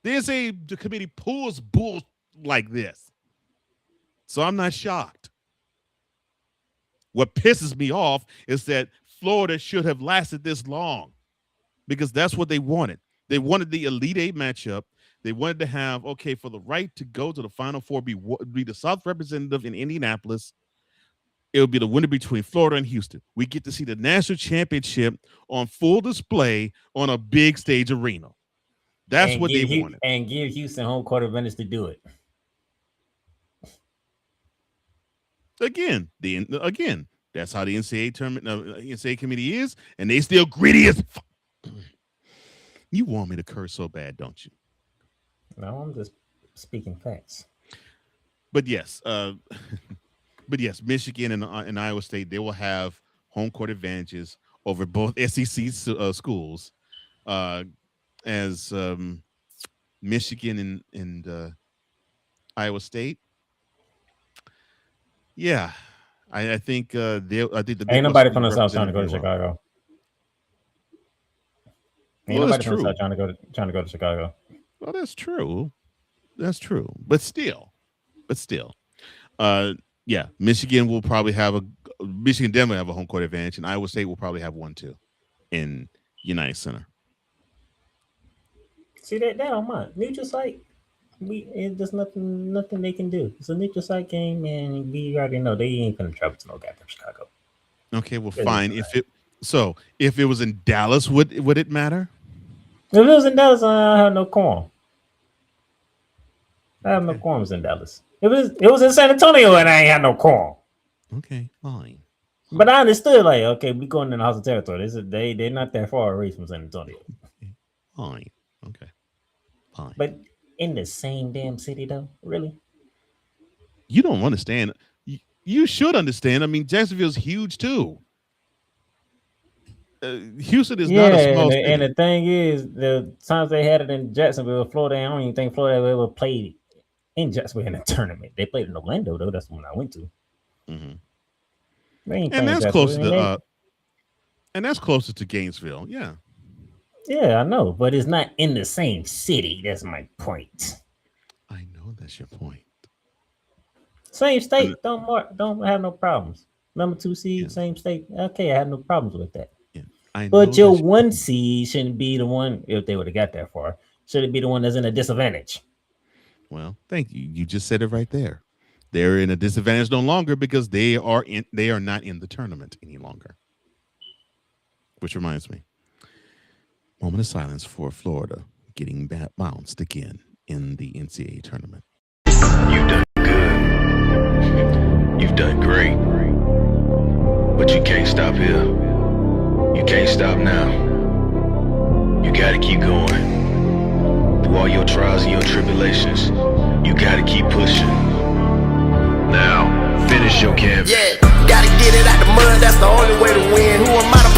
The committee pulls bull like this. So I'm not shocked. What pisses me off is that Florida should have lasted this long, because that's what they wanted. They wanted the Elite 8 matchup. They wanted to have, for the right to go to the Final Four, be the South representative in Indianapolis. It would be the winner between Florida and Houston. We get to see the national championship on full display on a big stage arena. That's what they wanted. And give Houston home court advantage to do it. Again, that's how the NCAA tournament, NCAA committee is, and they still greedy as fuck. You want me to curse so bad, don't you? No, I'm just speaking facts. But yes, Michigan and Iowa State, they will have home court advantages over both SEC schools, as Michigan and Iowa State. Yeah, I think I think the Ain't nobody from the South trying to go to Chicago. Ain't Well, nobody that's from the true. South trying to go to Chicago. Well, that's true. That's true. But still, yeah, Michigan definitely have a home court advantage, and Iowa State will probably have one too in United Center. See that don't mind. Neutral site. There's nothing they can do. It's a neutral site game, and we already know they ain't gonna travel to no goddamn Chicago. Okay, well, fine. If it was in Dallas, would it matter? If it was in Dallas, I have no qualm. I have no qualms in Dallas. It was in San Antonio, and I ain't had no qualm. Okay, fine. But I understood, like, okay, we going in the house of territory. They're not that far away from San Antonio. Fine. Okay. Fine. But in the same damn city, though, really? You don't understand. You should understand. I mean, Jacksonville's huge too. Houston is not a small city. And the thing is, the times they had it in Jacksonville, Florida, I don't even think Florida ever played in Jacksonville in a tournament. They played in Orlando, though. That's the one I went to. Mm-hmm. And that's closer to Gainesville. Yeah. Yeah, I know, but it's not in the same city. That's my point. I know that's your point. Same state, don't have no problems. Number 2 seed, same state. Okay, I have no problems with that. Yeah, but your 1 seed shouldn't be the one, if they would have got that far, should it be the one that's in a disadvantage? Well, thank you. You just said it right there. They're in a disadvantage no longer because they are not in the tournament any longer. Which reminds me, moment of silence for Florida getting bounced again in the NCAA tournament. You've done good. You've done great. But you can't stop here. You can't stop now. You gotta keep going. Through all your trials and your tribulations, you gotta keep pushing. Now, finish your canvas. Yeah, gotta get it out the mud, that's the only way to win. Who am I to